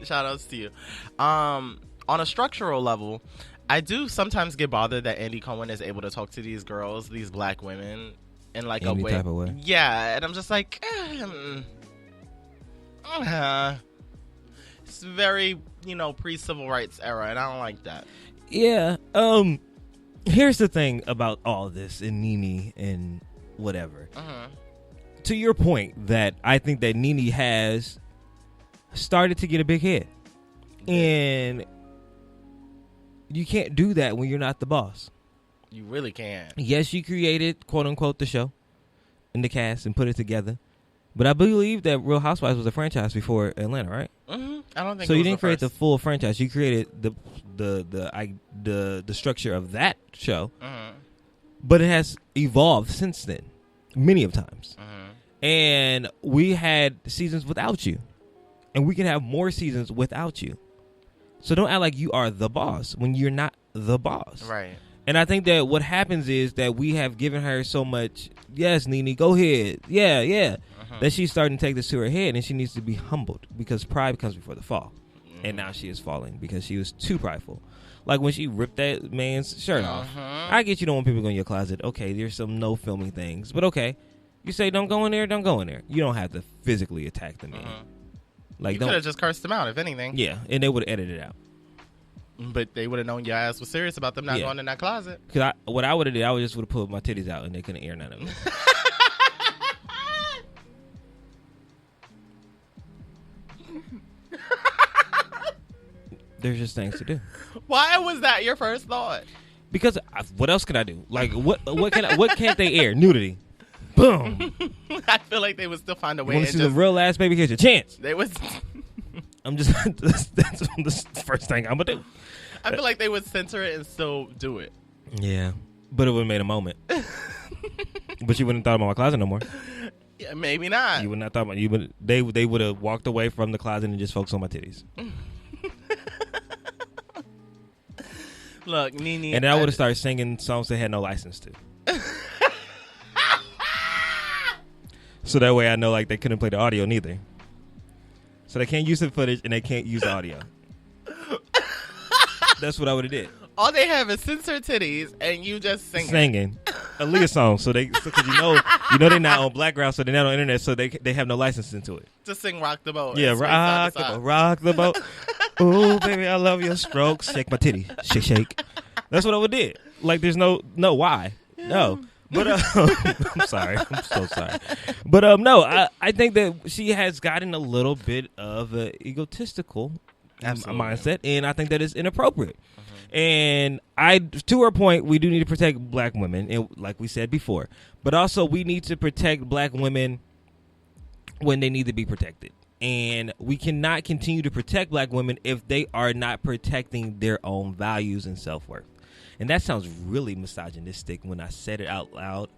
Shout outs to you. On a structural level, I do sometimes get bothered that Andy Cohen is able to talk to these girls, these black women, in like any type of way. Yeah, and I'm just like, it's very, pre-civil rights era, and I don't like that. Yeah. Here's the thing about all this and Nene and whatever. To your point, that I think that Nene has started to get a big head, and you can't do that when you're not the boss. You really can't. Yes, you created, quote unquote, the show and the cast and put it together, but I believe that Real Housewives was a franchise before Atlanta, right? Mm-hmm. I don't think so. You didn't create the full franchise. You created the structure of that show, but it has evolved since then, many of times. And we had seasons without you, and we can have more seasons without you. So don't act like you are the boss when you're not the boss. Right. And I think that what happens is that we have given her so much, yes, Nene, go ahead. Yeah. That she's starting to take this to her head, and she needs to be humbled because pride comes before the fall. And now she is falling because she was too prideful. Like when she ripped that man's shirt off. I get you don't want people to go in your closet. Okay, there's some no filming things. But okay, you say don't go in there, don't go in there. You don't have to physically attack the man. Like, you could have just cursed him out, if anything. Yeah, and they would have edited it out. But they would have known your ass was serious about them not going in that closet. Because what I would have did, I would just would have pulled my titties out and they couldn't air none of it. There's just things to do. Why was that your first thought? Because what else can I do? Like what can't they air? Nudity. Boom. I feel like they would still find a way. You want to see the real ass baby? Here's your chance. They was. I'm just that's the first thing I'm gonna do. I feel like they would censor it and still do it. Yeah, but it would have made a moment. But you wouldn't have thought about my closet no more. Yeah, maybe not. You would not thought about you. Would they would have walked away from the closet and just focused on my titties. Look, Nene, and then I would have started singing songs they had no license to. So that way I know like they couldn't play the audio neither. So they can't use the footage and they can't use the audio. That's what I would have did. All they have is censored titties and you just singing Aaliyah songs. So because you know they're not on Blackground, so they're not on internet, so they have no license into it. To sing "Rock the Boat." Yeah, rock the boat. Ooh, baby, I love your strokes. Shake my titty, shake. That's what I would did. Like, there's no why, no. But I'm sorry, I'm so sorry. But no, I think that she has gotten a little bit of an egotistical mindset, and I think that is inappropriate. And to her point, we do need to protect black women, and like we said before, but also we need to protect black women when they need to be protected. And we cannot continue to protect black women if they are not protecting their own values and self-worth. And that sounds really misogynistic when I said it out loud.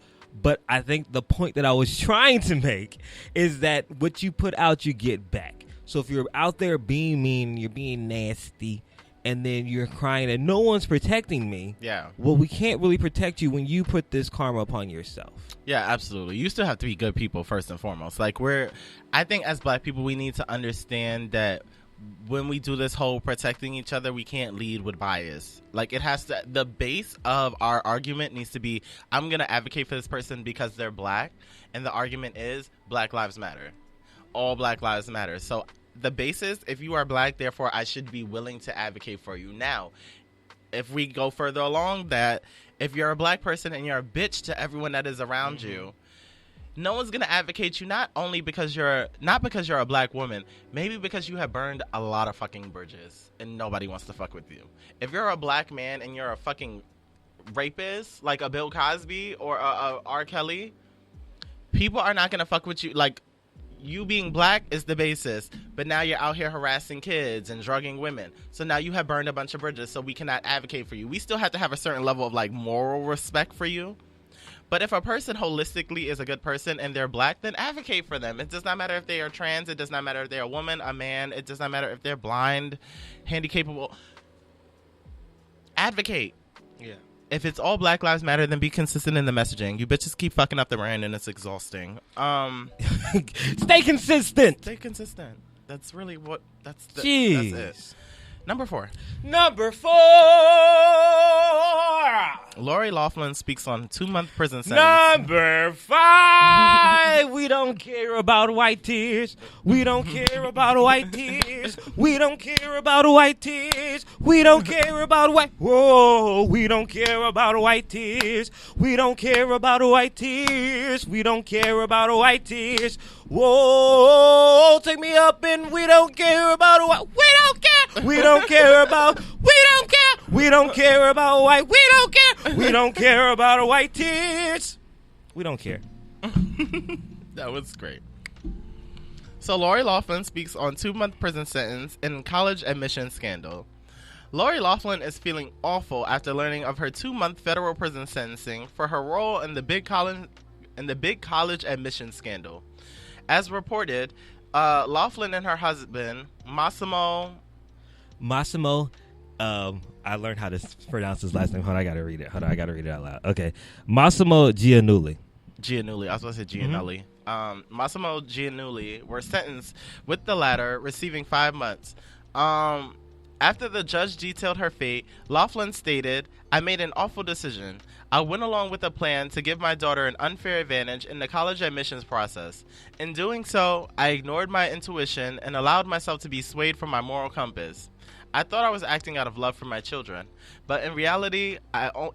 But I think the point that I was trying to make is that what you put out, you get back. So if you're out there being mean, you're being nasty, and then you're crying that no one's protecting me. Yeah. Well, we can't really protect you when you put this karma upon yourself. Yeah, absolutely. You still have to be good people first and foremost. Like I think as black people, we need to understand that when we do this whole protecting each other, we can't lead with bias. Like the base of our argument needs to be, I'm going to advocate for this person because they're black. And the argument is Black Lives Matter. All Black Lives Matter. So the basis, if you are black, therefore I should be willing to advocate for you. Now, if we go further along that, if you're a black person and you're a bitch to everyone that is around you, no one's going to advocate you, not because you're a black woman, maybe because you have burned a lot of fucking bridges and nobody wants to fuck with you. If you're a black man and you're a fucking rapist, like a Bill Cosby or a R. Kelly, people are not going to fuck with you. Like, you being black is the basis, but now you're out here harassing kids and drugging women. So now you have burned a bunch of bridges, so we cannot advocate for you. We still have to have a certain level of like moral respect for you. But if a person holistically is a good person and they're black, then advocate for them. It does not matter if they are trans. It does not matter if they're a woman, a man. It does not matter if they're blind, handicapable. Advocate. Yeah. If it's all Black Lives Matter, then be consistent in the messaging. You bitches keep fucking up the brand and it's exhausting. Stay consistent. Stay consistent. That's really what. That's Jeez. it. Number 4. Lori Loughlin speaks on 2-month prison sentence. Number 5. We don't care about white tears. We don't care about white tears. We don't care about white tears. We don't care about white. Whoa. We don't care about white tears. We don't care about white tears. We don't care about white tears. Whoa. Take me up and we don't care about white. We don't care. We don't care about. We don't care. We don't care about white. We don't care. We don't care about white tears. We don't care. That was great. So Lori Loughlin speaks on 2-month prison sentence in college admission scandal. Lori Loughlin is feeling awful after learning of her 2-month federal prison sentencing for her role in the big college admission scandal. As reported, Loughlin and her husband Massimo, I learned how to pronounce his last name. Hold on, I gotta read it. I gotta read it out loud. Okay, Massimo Giannulli. I was going to say Giannulli. Massimo Giannulli were sentenced, with the latter receiving 5 months. After the judge detailed her fate, Loughlin stated, "I made an awful decision. I went along with a plan to give my daughter an unfair advantage in the college admissions process. In doing so, I ignored my intuition and allowed myself to be swayed from my moral compass. I thought I was acting out of love for my children, but in reality,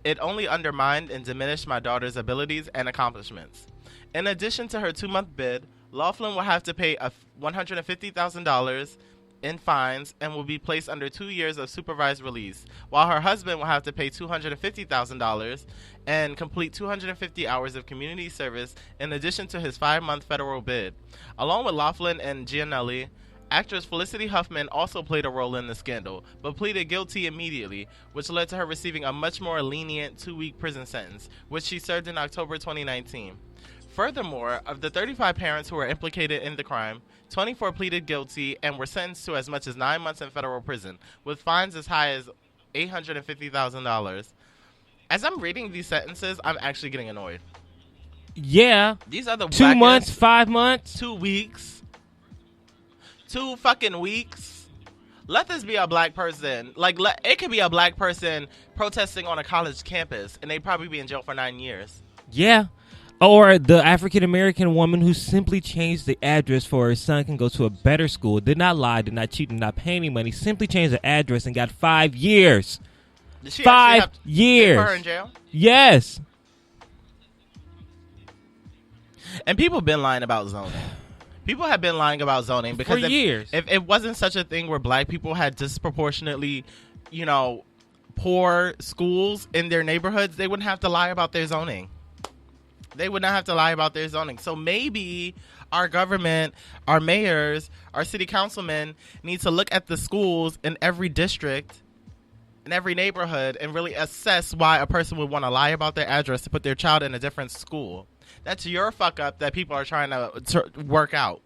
it only undermined and diminished my daughter's abilities and accomplishments." In addition to her 2-month bid, Loughlin will have to pay $150,000 in fines and will be placed under 2 years of supervised release, while her husband will have to pay $250,000 and complete 250 hours of community service in addition to his 5-month federal bid. Along with Laughlin and Gianelli, actress Felicity Huffman also played a role in the scandal, but pleaded guilty immediately, which led to her receiving a much more lenient 2-week prison sentence, which she served in October 2019. Furthermore, of the 35 parents who were implicated in the crime, 24 pleaded guilty and were sentenced to as much as 9 months in federal prison, with fines as high as $850,000. As I'm reading these sentences, I'm actually getting annoyed. Yeah. These are the 2 months, 5 months, 2 weeks, 2 fucking weeks. Let this be a black person. Like, it could be a black person protesting on a college campus, and they'd probably be in jail for 9 years. Yeah. Or the African-American woman who simply changed the address for her son can go to a better school, did not lie, did not cheat, did not pay any money, simply changed the address and got 5 years. Did she 5 years. Put her in jail? Yes. And people have been lying about zoning. People have been lying about zoning because for years. If it wasn't such a thing where black people had disproportionately, poor schools in their neighborhoods, they wouldn't have to lie about their zoning. They would not have to lie about their zoning. So maybe our government, our mayors, our city councilmen need to look at the schools in every district, in every neighborhood, and really assess why a person would want to lie about their address to put their child in a different school. That's your fuck up that people are trying to work out.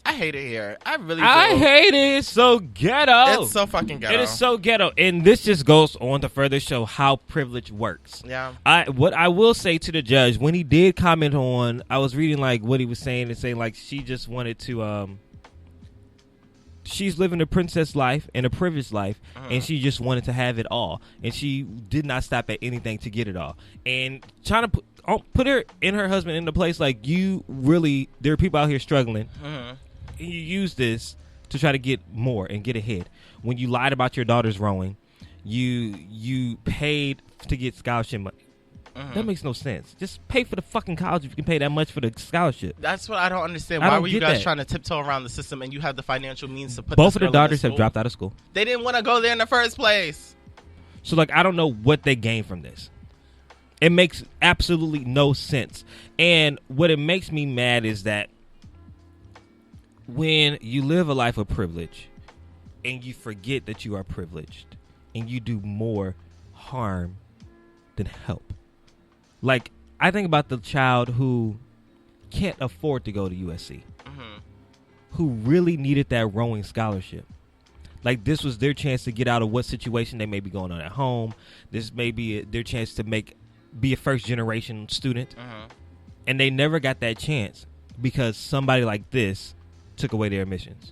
I hate it here. I really do. I hate it. It's so ghetto. It's so fucking ghetto. It is so ghetto. And this just goes on to further show how privilege works. Yeah. What I will say to the judge, when he did comment on, I was reading like what he was saying and saying like she just wanted to, she's living a princess life and a privileged life, and she just wanted to have it all. And she did not stop at anything to get it all. And trying to put her and her husband in the place like you really, there are people out here struggling. And you use this to try to get more and get ahead. When you lied about your daughter's rowing, you paid to get scholarship money. That makes no sense. Just pay for the fucking college if you can pay that much for the scholarship. That's what I don't understand. Why were you guys trying to tiptoe around the system and you have the financial means to put both of the girl daughters in have dropped out of school. They didn't want to go there in the first place. So like I don't know what they gain from this. It makes absolutely no sense. And what it makes me mad is that when you live a life of privilege and you forget that you are privileged and you do more harm than help. Like, I think about the child who can't afford to go to USC, who really needed that rowing scholarship. Like, this was their chance to get out of what situation they may be going on at home. This may be their chance to be a first-generation student. And they never got that chance because somebody like this took away their admissions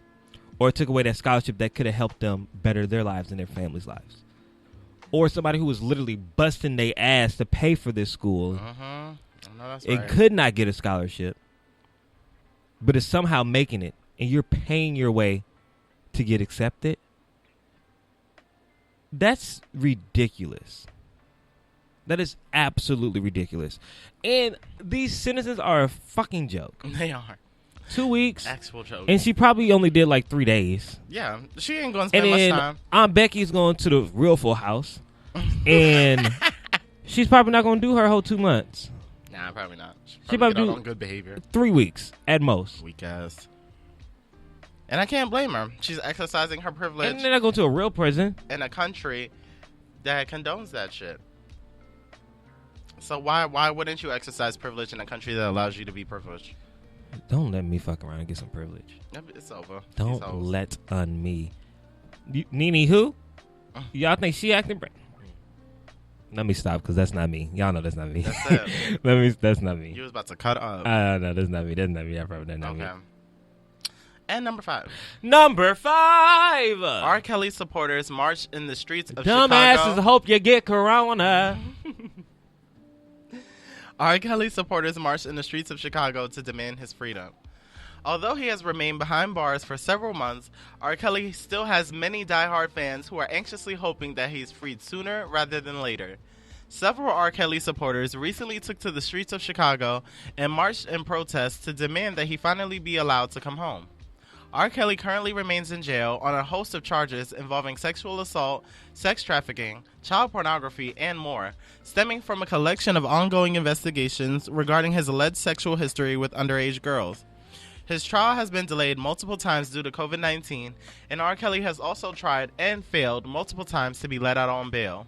or took away that scholarship that could have helped them better their lives and their families' lives. Or somebody who was literally busting their ass to pay for this school and could not get a scholarship, but is somehow making it, and you're paying your way to get accepted. That's ridiculous. That is absolutely ridiculous. And these sentences are a fucking joke. They are. 2 weeks. Actual joke. And she probably only did like 3 days. Yeah. She ain't going to spend much time. Aunt Becky's going to the real Full House. And she's probably not going to do her whole 2 months. Nah, probably not. She probably do on good behavior. 3 weeks at most. Weak ass. And I can't blame her. She's exercising her privilege. And then I go to a real prison. In a country that condones that shit. So why wouldn't you exercise privilege in a country that allows you to be privileged? Don't let me fuck around and get some privilege. It's over. Don't let on me. Nene who? Y'all think she acting brand? Let me stop because that's not me. Y'all know that's not me. That's it. That's not me. You was about to cut up. No, that's not me. That's not me. I probably that's not me. And number 5. Number 5. R. Kelly supporters marched in the streets of Chicago. Dumbasses hope you get corona. R. Kelly supporters marched in the streets of Chicago to demand his freedom. Although he has remained behind bars for several months, R. Kelly still has many diehard fans who are anxiously hoping that he is freed sooner rather than later. Several R. Kelly supporters recently took to the streets of Chicago and marched in protest to demand that he finally be allowed to come home. R. Kelly currently remains in jail on a host of charges involving sexual assault, sex trafficking, child pornography, and more, stemming from a collection of ongoing investigations regarding his alleged sexual history with underage girls. His trial has been delayed multiple times due to COVID-19, and R. Kelly has also tried and failed multiple times to be let out on bail.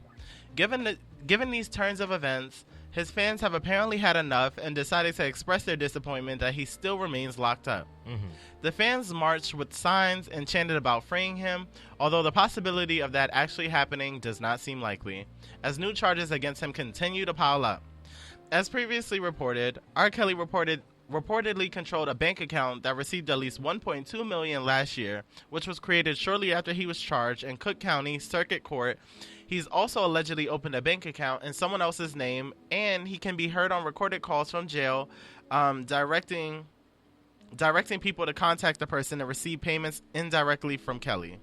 Given these turns of events, his fans have apparently had enough and decided to express their disappointment that he still remains locked up. Mm-hmm. The fans marched with signs and chanted about freeing him, although the possibility of that actually happening does not seem likely, as new charges against him continue to pile up. As previously reported, R. Kelly reportedly controlled a bank account that received at least $1.2 million last year, which was created shortly after he was charged in Cook County Circuit Court. He's also allegedly opened a bank account in someone else's name, and he can be heard on recorded calls from jail, directing people to contact the person and receive payments indirectly from Kelly.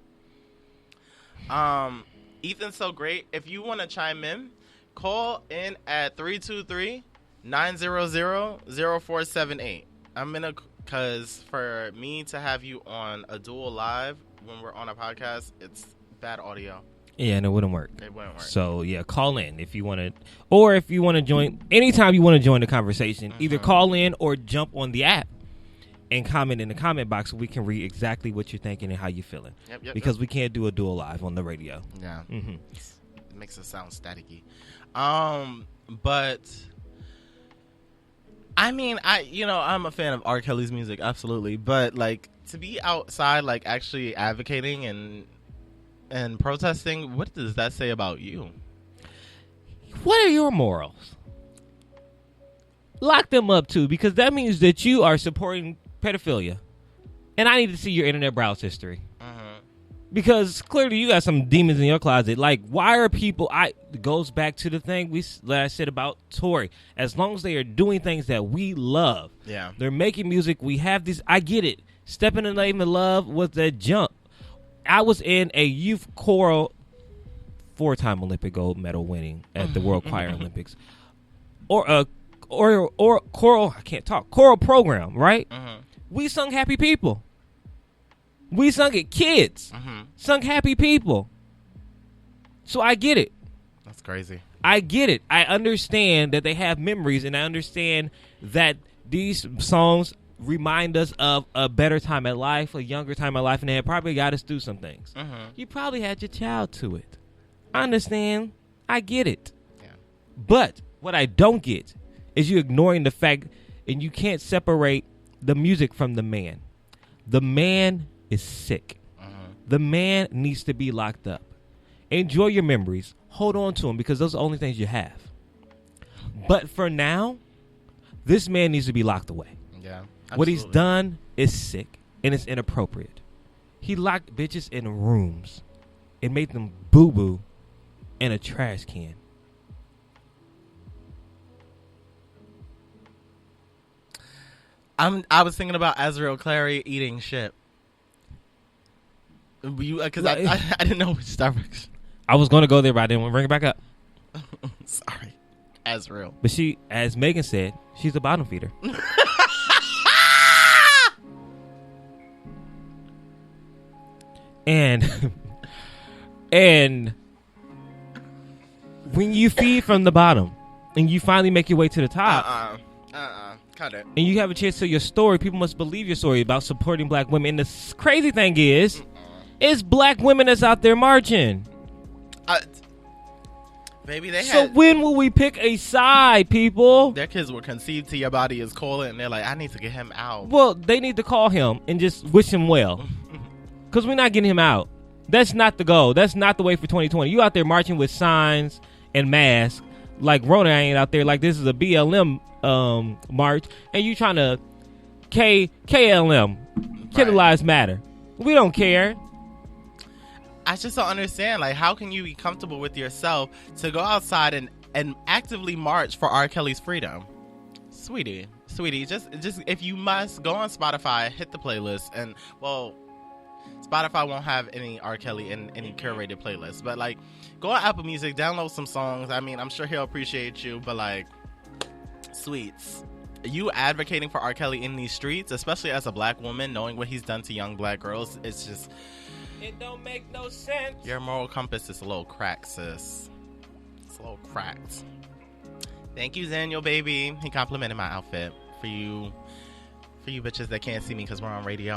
Ethan's so great. If you want to chime in, call in at 323-900-0478. Because for me to have you on a dual live when we're on a podcast, it's bad audio. Yeah, and it wouldn't work. It wouldn't work. So, yeah, call in if you want to. Or if you want to join, anytime you want to join the conversation, either call in or jump on the app and comment in the comment box so we can read exactly what you're thinking and how you're feeling. Yep, because we can't do a dual live on the radio. Yeah. Mm-hmm. It makes it sound staticky. But I mean, I'm a fan of R. Kelly's music, absolutely. But like to be outside, like actually advocating and protesting, what does that say about you? What are your morals? Lock them up too, because that means that you are supporting pedophilia, and I need to see your internet browse history. Because clearly you got some demons in your closet. Like, why are people? It goes back to the thing that I said about Tory. As long as they are doing things that we love, yeah, they're making music. We have these. I get it. Step in the Name of Love was that jump. I was in a youth choral, 4-time Olympic gold medal winning at the World Choir Olympics, or choral. I can't talk. Choral program, right? We sung Happy People. We sung it. Kids sung Happy People. So I get it. That's crazy. I get it. I understand that they have memories, and I understand that these songs remind us of a better time in life, a younger time in life, and they have probably got us through some things. You probably had your child to it. I understand. I get it. Yeah. But what I don't get is you ignoring the fact, and you can't separate the music from the man. The man is sick. The man needs to be locked up. Enjoy your memories. Hold on to them because those are the only things you have. But for now, this man needs to be locked away. Yeah. Absolutely. What he's done is sick and it's inappropriate. He locked bitches in rooms and made them boo-boo in a trash can. I was thinking about Azriel Clary eating shit. Because I didn't know which direction. I was going to go there, but I didn't want to bring it back up. Sorry. Azriel. But she, as Megan said, she's a bottom feeder. And when you feed from the bottom and you finally make your way to the top, cut it. And you have a chance to tell your story, people must believe your story about supporting black women. And the crazy thing is, it's black women that's out there marching. Maybe they So when will we pick a side, people? Their kids were conceived to your body is calling, and they're like, I need to get him out. Well, they need to call him and just wish him well. Because we're not getting him out. That's not the goal. That's not the way for 2020. You out there marching with signs and masks. Like Rona ain't out there like this is a BLM march. And you trying to KLM. Killer Lives Matter. We don't care. I just don't understand. Like, how can you be comfortable with yourself to go outside and actively march for R. Kelly's freedom? Sweetie, just if you must, go on Spotify, hit the playlist, and, well, Spotify won't have any R. Kelly in any curated playlist, but, like, go on Apple Music, download some songs. I mean, I'm sure he'll appreciate you, but, like, sweets, you advocating for R. Kelly in these streets, especially as a black woman, knowing what he's done to young black girls, it's just... It don't make no sense. Your moral compass is a little cracked, sis. It's a little cracked. Thank you, Daniel, baby. He complimented my outfit. For you bitches that can't see me because we're on radio.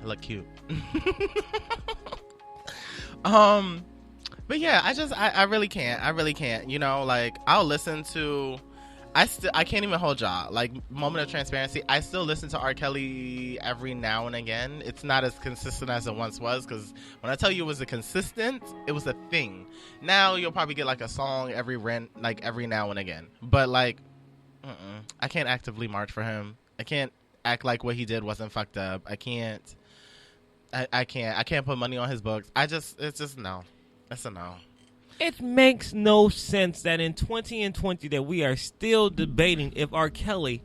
I look cute. But yeah, I really can't. You know, like, I'll listen to... I can't even hold y'all. Like, moment of transparency, I still listen to R. Kelly every now and again. It's not as consistent as it once was, because when I tell you it was it was a thing. Now you'll probably get like a song every now and again. But like, I can't actively march for him. I can't act like what he did wasn't fucked up. I can't put money on his books. It's just no. That's a no. It makes no sense that in 2020 that we are still debating if R. Kelly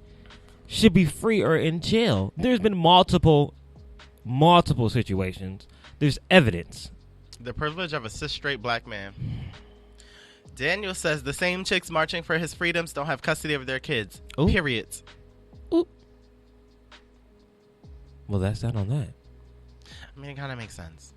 should be free or in jail. There's been multiple situations. There's evidence. The privilege of a cis straight black man. Daniel says the same chicks marching for his freedoms don't have custody of their kids. Ooh. Period. Ooh. Well, that's that on that. I mean, it kind of makes sense.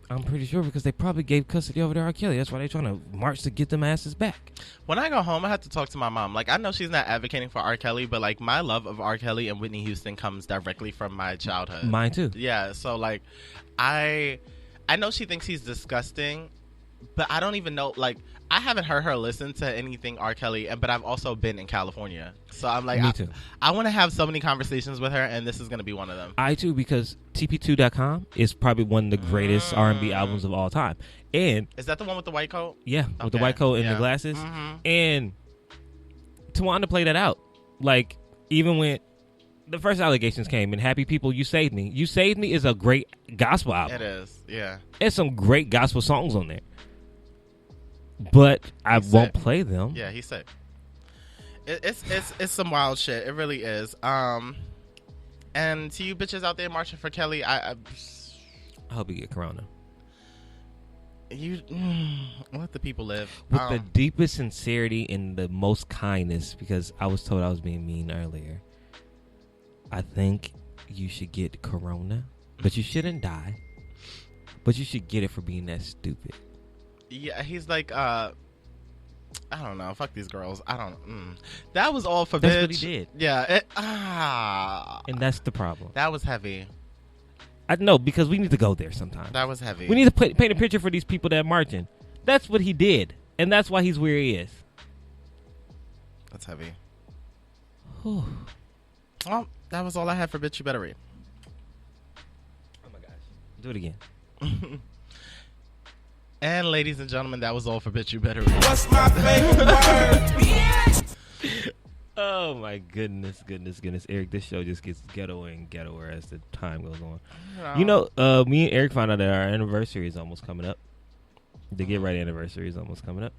I'm pretty sure because they probably gave custody over to R. Kelly. That's why they're trying to march to get them asses back. When I go home, I have to talk to my mom. Like, I know she's not advocating for R. Kelly, but like, my love of R. Kelly and Whitney Houston comes directly from my childhood. Mine too. Yeah, so like, I know she thinks he's disgusting, but I don't even know, like, I haven't heard her listen to anything R. Kelly, but I've also been in California. So I'm like, Me too. I want to have so many conversations with her, and this is going to be one of them. I too, because TP2.com is probably one of the greatest R&B albums of all time. And is that the one with the white coat? Yeah, with the white coat and the glasses. And Tawanda played that out. Like, even when the first allegations came and Happy People, You Saved Me. You Saved Me is a great gospel album. It is, yeah. There's some great gospel songs on there. But I won't play them. Yeah, he's sick. It's some wild shit. It really is. And to you bitches out there marching for Kelly, I hope you get corona. You let the people live with the deepest sincerity and the most kindness, because I was told I was being mean earlier. I think you should get corona, but you shouldn't die. But you should get it for being that stupid. Yeah, he's like, I don't know. Fuck these girls. I don't. That was all for That's bitch. what he did. Yeah. And that's the problem. That was heavy. I know, because we need to go there sometime. That was heavy. We need to paint a picture for these people that are marching. That's what he did, and that's why he's where he is. That's heavy. Whew. Well, that was all I had for bitch. You better read. Oh my gosh. Do it again. And ladies and gentlemen, that was all for bitch. You better read. What's my favorite word? Oh my goodness. Eric, this show just gets ghettoer and ghettoer as the time goes on. You know, me and Eric found out that our anniversary is almost coming up. The Get Right anniversary is almost coming up.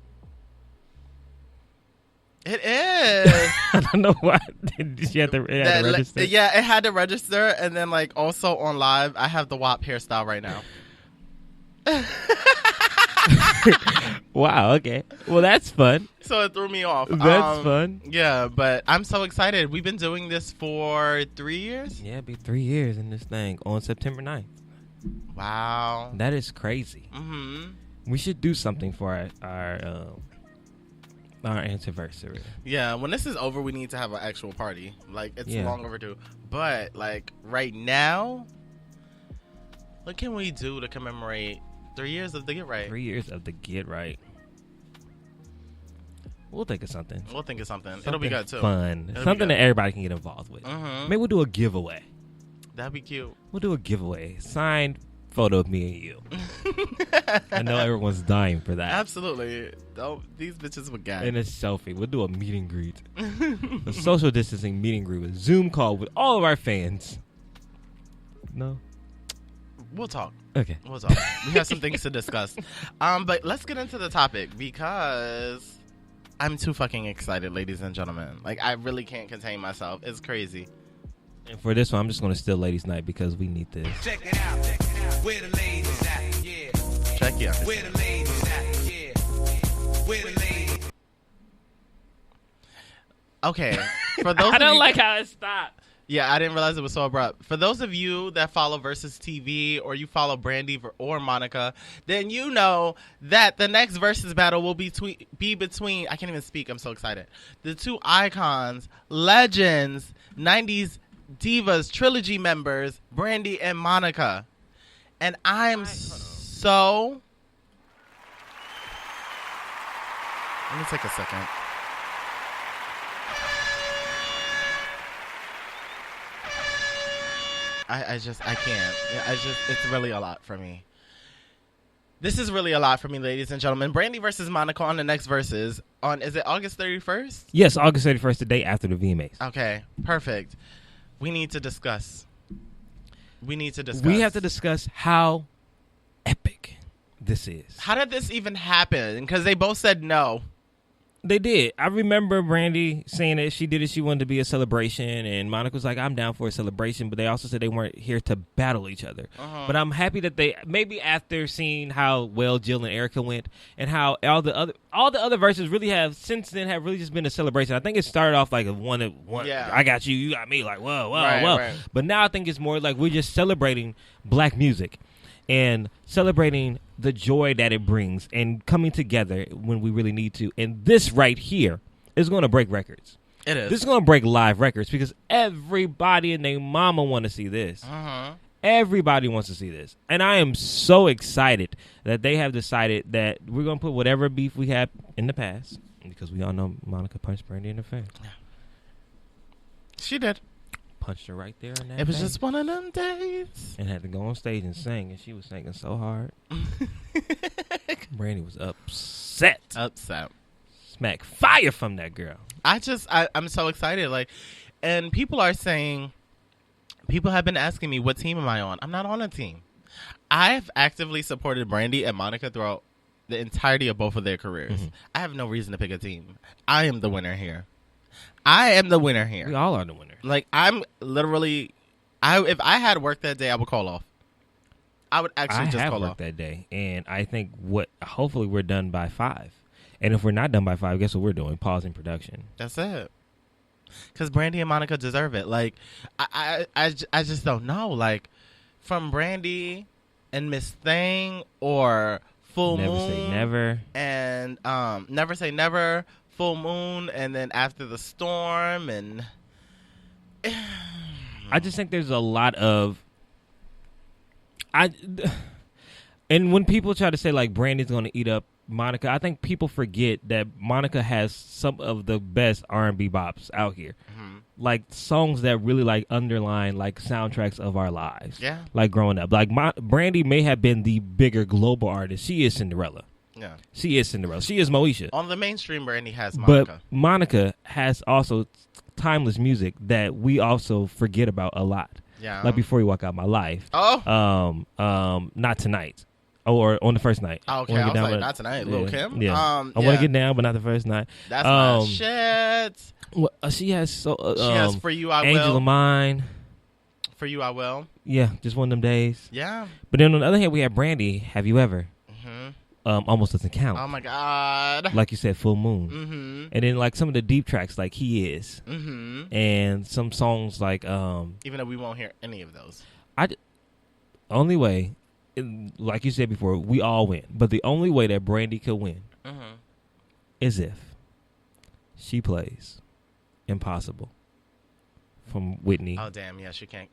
It is. I don't know why. Did you have to register? Yeah, it had to register, and then like also on live, I have the WAP hairstyle right now. Wow, okay. Well, that's fun. So it threw me off. That's fun. Yeah, but I'm so excited. We've been doing this for 3 years? Yeah, it'll be 3 years in this thing on September 9th. Wow. That is crazy. Mm-hmm. We should do something for our anniversary. Yeah, when this is over, we need to have an actual party. Like, it's long overdue. But, like, right now, what can we do to commemorate 3 years of the Get Right? 3 years of the Get Right. We'll think of something. It'll be good, too. Fun. Something that everybody can get involved with. Mm-hmm. Maybe we'll do a giveaway. That'd be cute. We'll do a giveaway. Signed photo of me and you. I know everyone's dying for that. Absolutely. These bitches would gag. And a selfie. We'll do a meet and greet. A social distancing meet and greet with Zoom call with all of our fans. No? We'll talk. Okay. We'll talk. We have some things to discuss. But let's get into the topic, because I'm too fucking excited, ladies and gentlemen. Like, I really can't contain myself. It's crazy. And for this one, I'm just going to steal Ladies Night because we need this. Check it out. Where the ladies at? Yeah. Check you out. Where the ladies at? Yeah. Where the ladies? Okay. For those I of don't you, like how it stopped. Yeah, I didn't realize it was so abrupt. For those of you that follow Versus TV or you follow Brandy or Monica, then you know that the next Versus battle will be between, I can't even speak, I'm so excited, the two icons, legends, 90s divas, trilogy members, Brandy and Monica. And I'm so... Let me take a second. I can't. It's really a lot for me. This is really a lot for me, ladies and gentlemen. Brandy versus Monica on the next Versus on, is it August 31st? Yes, August 31st, the day after the VMAs. Okay, perfect. We need to discuss. We have to discuss how epic this is. How did this even happen? Because they both said no. They did. I remember Brandy saying that she did it. She wanted to be a celebration, and Monica was like, "I'm down for a celebration," but they also said they weren't here to battle each other. But I'm happy that they, maybe after seeing how well Jill and Erica went, and how all the other Verses really have since then have really just been a celebration. I think it started off like a one. Yeah. I got you, you got me. Like whoa. Right. But now I think it's more like we're just celebrating black music and celebrating the joy that it brings and coming together when we really need to. And this right here is going to break records. It is. This is going to break live records because everybody and their mama want to see this. Everybody wants to see this. And I am so excited that they have decided that we're going to put whatever beef we had in the past, because we all know Monica punched Brandy in the face. Yeah. She did. Punched her right there in that It was face. just one of them days. And had to go on stage and sing, and she was singing so hard. Brandy was upset. Smack fire from that girl. I'm so excited. Like, and people are saying, people have been asking me, what team am I on? I'm not on a team. I've actively supported Brandy and Monica throughout the entirety of both of their careers. I have no reason to pick a team. I am the winner here. We all are the winner. Like, I'm literally, if I had work that day, I would call off. I would actually just call off that day, and I think hopefully we're done by 5. And if we're not done by 5, guess what we're doing? Pausing production. That's it. Because Brandy and Monica deserve it. Like, I just don't know. Like, from Brandy and Miss Thing or Full Moon. Never Say Never. And Never Say Never, Full Moon, and then After the Storm, and I just think there's a lot of and when people try to say like Brandy's going to eat up Monica, I think people forget that Monica has some of the best R&B bops out here. Like songs that really like underline like soundtracks of our lives. Yeah. Like growing up. Like Brandy may have been the bigger global artist. She is Cinderella. yeah. She is Cinderella. She is Moesha. On the mainstream, Brandy has Monica. But Monica has also timeless music that we also forget about a lot. Yeah. Like Before You Walk Out My Life. Oh. Not Tonight. Or On the First Night. Okay, Wanna I Get was Down like, with- not tonight, yeah, Lil' Kim. Yeah. I yeah. Want to Get Down, but not the first night. That's my shit. She has She has For You I Angel Will. of Mine. For You I Will. Yeah, just one of them days. Yeah. But then on the other hand, we have Brandy. Have You Ever? Almost Doesn't Count. Oh my God. Like you said, Full Moon. And then like some of the deep tracks, like He Is, and some songs like Even though we won't hear any of those. only way, like you said before, we all win. But the only way that Brandy could win is if she plays Impossible from Whitney. Oh damn! Yeah, she can't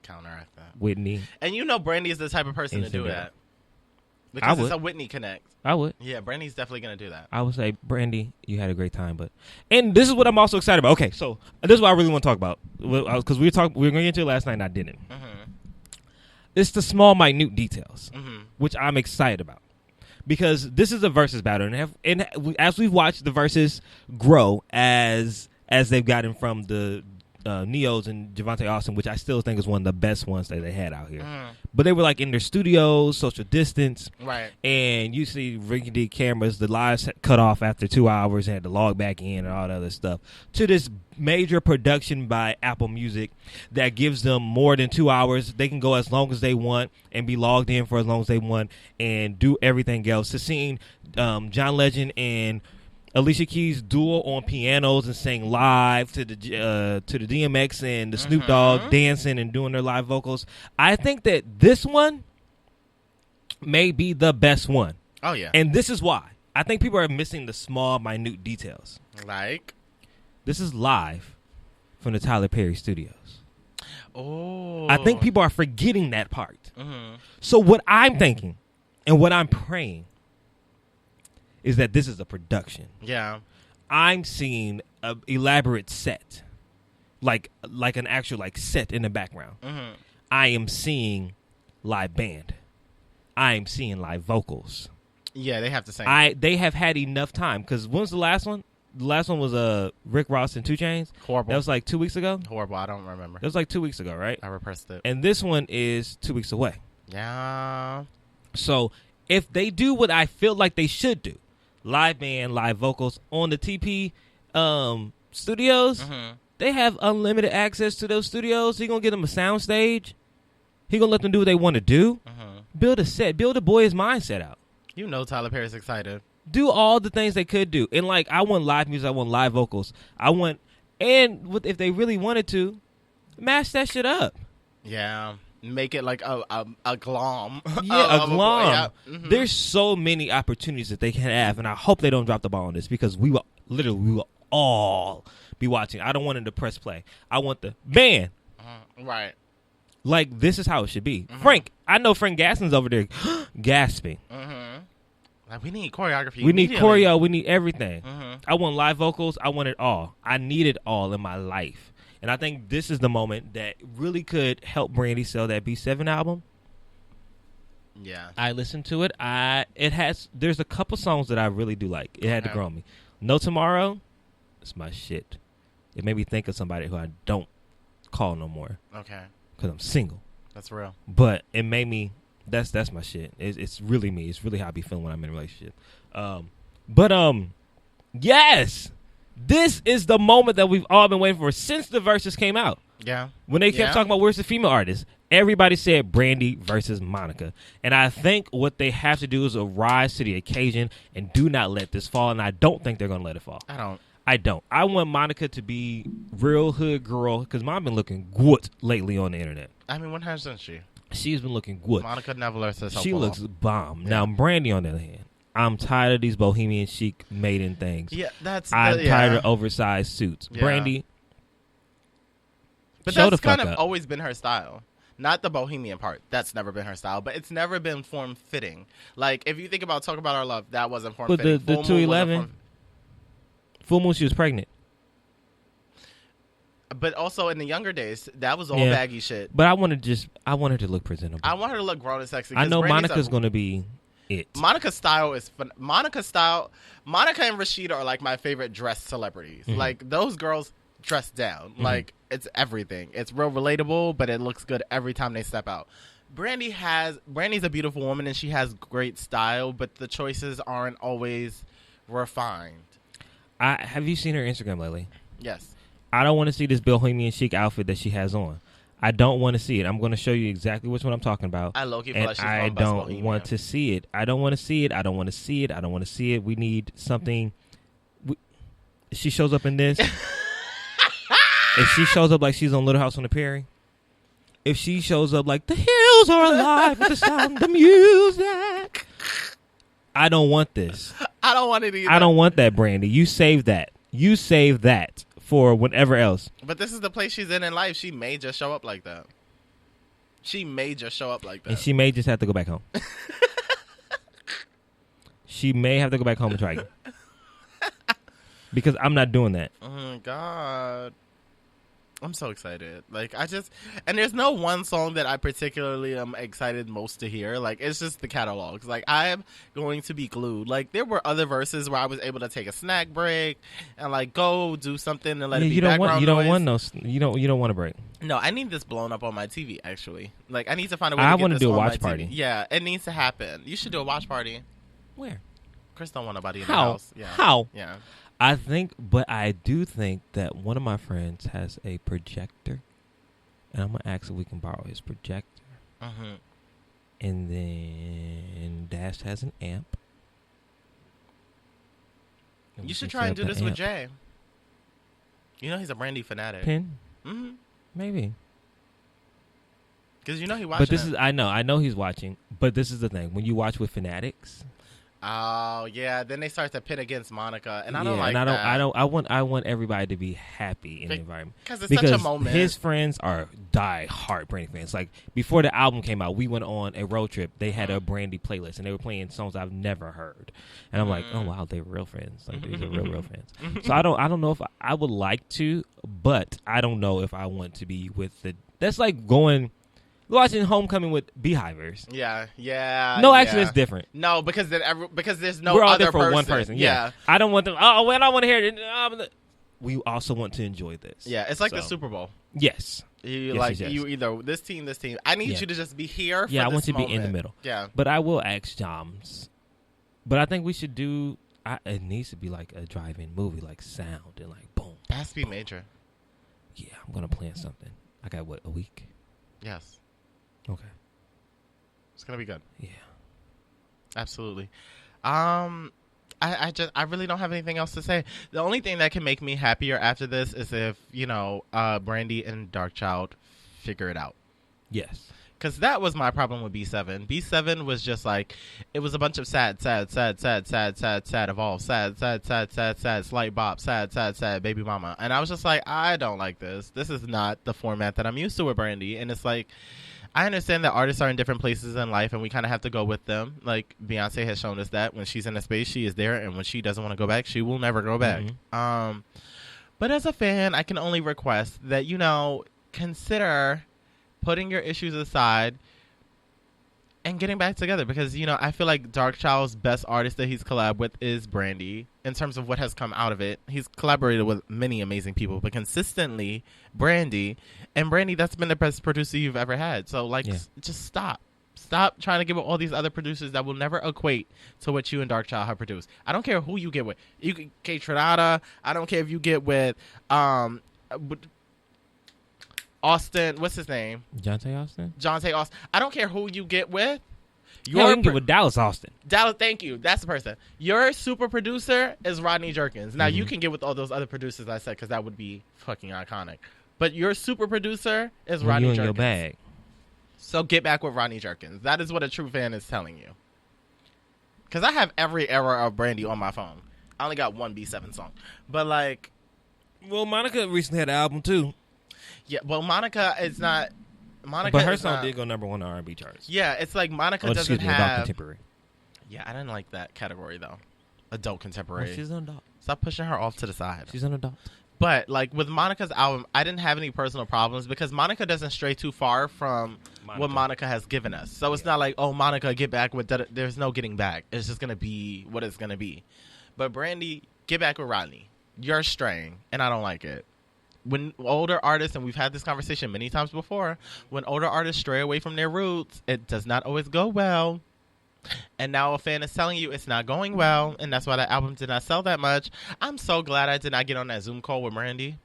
counteract that. Whitney. And you know, Brandy is the type of person to do Cinderella. that because would. it's a Whitney connect. I would. Yeah, Brandy's definitely gonna do that. I would say, Brandy, you had a great time, and this is what I'm also excited about. Okay, so this is what I really want to talk about because we were going to get into it last night and I didn't. It's the small, minute details, which I'm excited about because this is a versus battle, and as we've watched the verses grow as they've gotten from the Neos and Javante Austin, which I still think is one of the best ones that they had out here. But they were like in their studios, social distance. Right. And you see rinky-dink cameras, the lives cut off after 2 hours and had to log back in and all that other stuff. To this major production by Apple Music that gives them more than 2 hours. They can go as long as they want and be logged in for as long as they want and do everything else. To seeing John Legend and Alicia Keys duel on pianos and sang live to the DMX and the Snoop Dogg dancing and doing their live vocals. I think that this one may be the best one. Oh yeah. And this is why. I think people are missing the small, minute details. Like, this is live from the Tyler Perry Studios. oh, I think people are forgetting that part. Mm-hmm. So what I'm thinking and what I'm praying is that this is a production. Yeah. I'm seeing an elaborate set, like an actual like set in the background. Mm-hmm. I am seeing live band. I am seeing live vocals. Yeah, they have to sing. They have had enough time, because when was the last one? The last one was Rick Ross and 2 Chainz. Horrible. That was like 2 weeks ago. Horrible. I don't remember. That was like 2 weeks ago, right? I repressed it. And this one is 2 weeks away. Yeah. So if they do what I feel like they should do, live band, live vocals on the TP studios, they have unlimited access to those studios. He gonna get them a sound stage. He gonna let them do what they want to do. Build a set. Build a boy's mindset out. You know Tyler Perry's excited. Do all the things they could do. And like, I want live music. I want live vocals. If they really wanted to, mash that shit up. Yeah. Make it like a glom. Yeah, a glom. Yeah. Mm-hmm. There's so many opportunities that they can have, and I hope they don't drop the ball on this, because we will all be watching. I don't want them to press play. I want the band. Right. Like, this is how it should be. Frank, I know Frank Gaston's over there gasping. Like, we need choreography. We need immediately. choreo. We need everything. I want live vocals. I want it all. I need it all in my life. And I think this is the moment that really could help Brandy sell that B7 album. Yeah. I listened to it. There's a couple songs that I really do like. It had to grow on me. No Tomorrow, it's my shit. It made me think of somebody who I don't call no more, Okay. because I'm single. That's real. But it made me. That's my shit. It's really me. It's really how I be feeling when I'm in a relationship. Yes, this is the moment that we've all been waiting for since the verses came out. Yeah. When they kept talking about where's the female artist, everybody said Brandy versus Monica. And I think what they have to do is rise to the occasion and do not let this fall. And I don't think they're going to let it fall. I don't. I want Monica to be real hood girl, because mom been looking good lately on the internet. I mean, when hasn't she? She's been looking good. Monica never lets herself She fall looks off. bomb. Now, Brandy, on the other hand, I'm tired of these bohemian chic maiden things. Yeah, I'm tired of oversized suits. Yeah. Brandy, But show that's the fuck kind of up. always been her style. Not the bohemian part. That's never been her style. But it's never been form-fitting. Like, if you think about Talk About Our Love, that wasn't But form-fitting. the Full Moon wasn't 211, Full Moon, she was pregnant. But also in the younger days, that was all Yeah. baggy shit. But I want her to look presentable. I want her to look grown and sexy. I 'cause know Brandy's Monica's going to be it. Monica's style is fun. Monica and Rashida are like my favorite dress celebrities. Mm-hmm. Like, those girls dress down. Like, it's everything. It's real relatable, but it looks good every time they step out. Brandy's a beautiful woman and she has great style, but the choices aren't always refined. Have you seen her Instagram lately? Yes. I don't want to see this bohemian chic outfit that she has on. I don't want to see it. I'm going to show you exactly which one I'm talking about. I low-key feel and like she's I going bust don't bohemian. want to see it. I don't want to see it. I don't want to see it. I don't want to see it. We need something. She shows up in this. If she shows up like she's on Little House on the Prairie. If she shows up like the hills are alive with the sound of music. I don't want this. I don't want it either. I don't want that, Brandy. You save that. You save that for whatever else. But this is the place she's in life. She may just show up like that. And she may just have to go back home. She may have to go back home and try again. Because I'm not doing that. Oh, my God. I'm so excited. Like, and there's no one song that I particularly am excited most to hear. Like, it's just the catalogs. Like, I am going to be glued. Like, there were other verses where I was able to take a snack break and, like, go do something and let it be background noise. You don't want a break. No, I need this blown up on my TV, actually. Like, I need to find a way I to get wanna this do a on my watch TV. party. Yeah, it needs to happen. You should do a watch party. Where? Chris don't want nobody in the How? house. Yeah. How? Yeah. I do think that one of my friends has a projector. And I'm going to ask if we can borrow his projector. Mm-hmm. And then Dash has an amp. You should Set try and up do an this with amp. Jay. You know he's a Brandy fanatic. Pin, Mm-hmm. maybe. Because you know he watches. But this is I know he's watching. But this is the thing: when you watch with fanatics, Oh yeah, then they start to pit against Monica, and I don't yeah, like and that. I want everybody to be happy in the environment Because it's because such a moment. his friends are die-hard Brandy fans. Like before the album came out, we went on a road trip. They had a Brandy playlist, and they were playing songs I've never heard. And I'm like, oh wow, they were real friends. Like these are real fans. So I don't know if I would like to, but I don't know if I want to be with the. That's like watching Homecoming with Beehivers. Yeah. No, yeah. actually, it's different. No, because because there's no We're all other there for person. one person. Yeah. I don't want them. Oh, well, I want to hear it. We also want to enjoy this. Yeah, it's like the So, Super Bowl. Yes. You Yes, yes. you either this team. I need Yeah. you to just be here. For Yeah, I this want to be in the moment. middle. Yeah. But I will ask Joms. But I think we should do. It needs to be like a drive-in movie, like sound and like boom. It has to be major. Yeah, I'm gonna plan something. I got a week. Yes, Okay. it's gonna be good. Yeah. Absolutely. I really don't have anything else to say. The only thing that can make me happier after this is if Brandy and Darkchild figure it out. Yes. Because that was my problem with B7. B7 was just like, it was a bunch of sad, evolve, sad, slight bop, sad, baby mama. And I was just like, I don't like this. This is not the format that I'm used to with Brandy. And it's like, I understand that artists are in different places in life and we kind of have to go with them. Like Beyonce has shown us that when she's in a space, she is there. And when she doesn't want to go back, she will never go back. Mm-hmm. But as a fan, I can only request that, consider putting your issues aside and getting back together, because I feel like Darkchild's best artist that he's collabed with is Brandy. In terms of what has come out of it, he's collaborated with many amazing people, but consistently Brandy, and Brandy, that's been the best producer you've ever had. So just stop trying to give it all these other producers that will never equate to what you and Darkchild have produced. I don't care who you get with. You can Kate Trinata. I don't care if you get with Austin, what's his name? Jonte Austin. I don't care who you get with. You can get with Dallas Austin. Dallas, thank you. That's the person. Your super producer is Rodney Jerkins. Now, you can get with all those other producers I said, because that would be fucking iconic. But your super producer is Rodney You in Jerkins. your bag. So get back with Rodney Jerkins. That is what a true fan is telling you. Because I have every era of Brandy on my phone. I only got one B7 song. But, Well, Monica recently had an album, too. yeah, well, Monica is not... But her song did go number 1 on R&B charts. Yeah, it's like Monica doesn't adult have... contemporary. Yeah, I didn't like that category, though. Adult contemporary. Well, she's an adult. Stop pushing her off to the side. She's an adult. But, with Monica's album, I didn't have any personal problems because Monica doesn't stray too far from what Monica has given us. So it's not like, oh, Monica, get back with... There's no getting back. It's just going to be what it's going to be. But Brandy, get back with Rodney. You're straying, and I don't like it. When older artists, and we've had this conversation many times before, when older artists stray away from their roots, it does not always go well. And now a fan is telling you it's not going well, and that's why the album did not sell that much. I'm so glad I did not get on that Zoom call with Brandy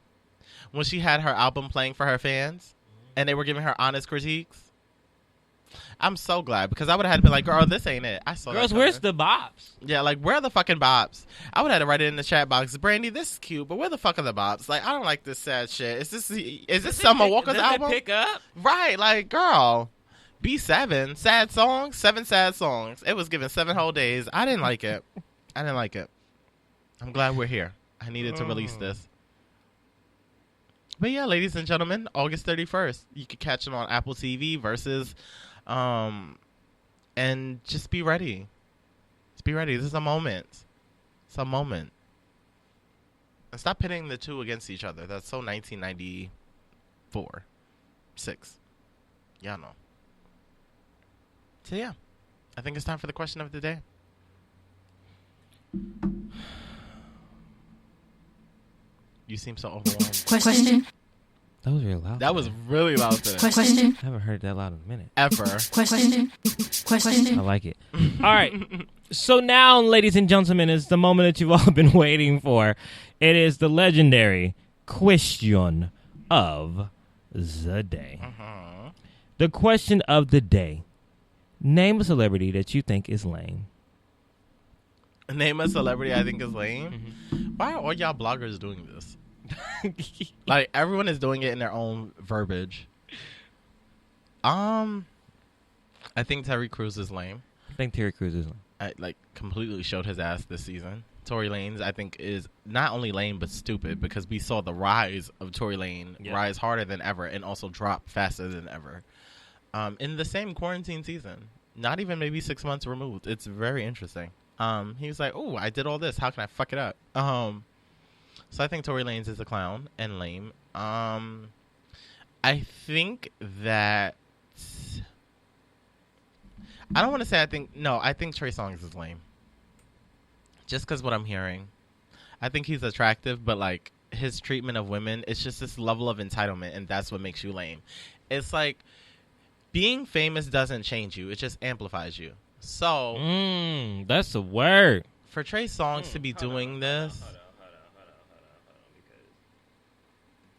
when she had her album playing for her fans, and they were giving her honest critiques. I'm so glad, because I would have had to be like, girl, this ain't it. I saw Girls, that where's cover. the bops? Yeah, where are the fucking bops? I would have to write it in the chat box. Brandy, this is cute, but where the fuck are the bops? I don't like this sad shit. Is this Summer Walker's album? Pick up? Right, girl. B7, sad songs, 7 sad songs. It was given 7 whole days. I didn't like it. I'm glad we're here. I needed to release this. But yeah, ladies and gentlemen, August 31st. You can catch them on Apple TV versus... and just be ready. Just be ready. This is a moment. It's a moment. And stop pitting the two against each other. That's so 1994. 6. Y'all know. So yeah. I think it's time for the question of the day. You seem so overwhelmed. Question. That was really loud. That was really loud today. Question. I haven't heard that loud in a minute. Ever. Question. Question. I like it. All right. So now, ladies and gentlemen, is the moment that you've all been waiting for. It is the legendary question of the day. The question of the day. Name a celebrity that you think is lame. Name a celebrity I think is lame. Why are all y'all bloggers doing this? Like, everyone is doing it in their own verbiage. I think Terry Crews is lame. I think Terry Crews is lame. I completely showed his ass this season. Tory Lanez, I think, is not only lame but stupid, because we saw the rise of Tory Lane rise harder than ever and also drop faster than ever. In the same quarantine season, not even maybe 6 months removed. It's very interesting. He was like, "Oh, I did all this. How can I fuck it up?" So I think Tory Lanez is a clown and lame. I think that I don't want to say I think Trey Songz is lame. Just because what I'm hearing. I think he's attractive, but like his treatment of women, it's just this level of entitlement, and that's what makes you lame. It's like being famous doesn't change you, it just amplifies you. So that's a word. For Trey Songz to be doing this.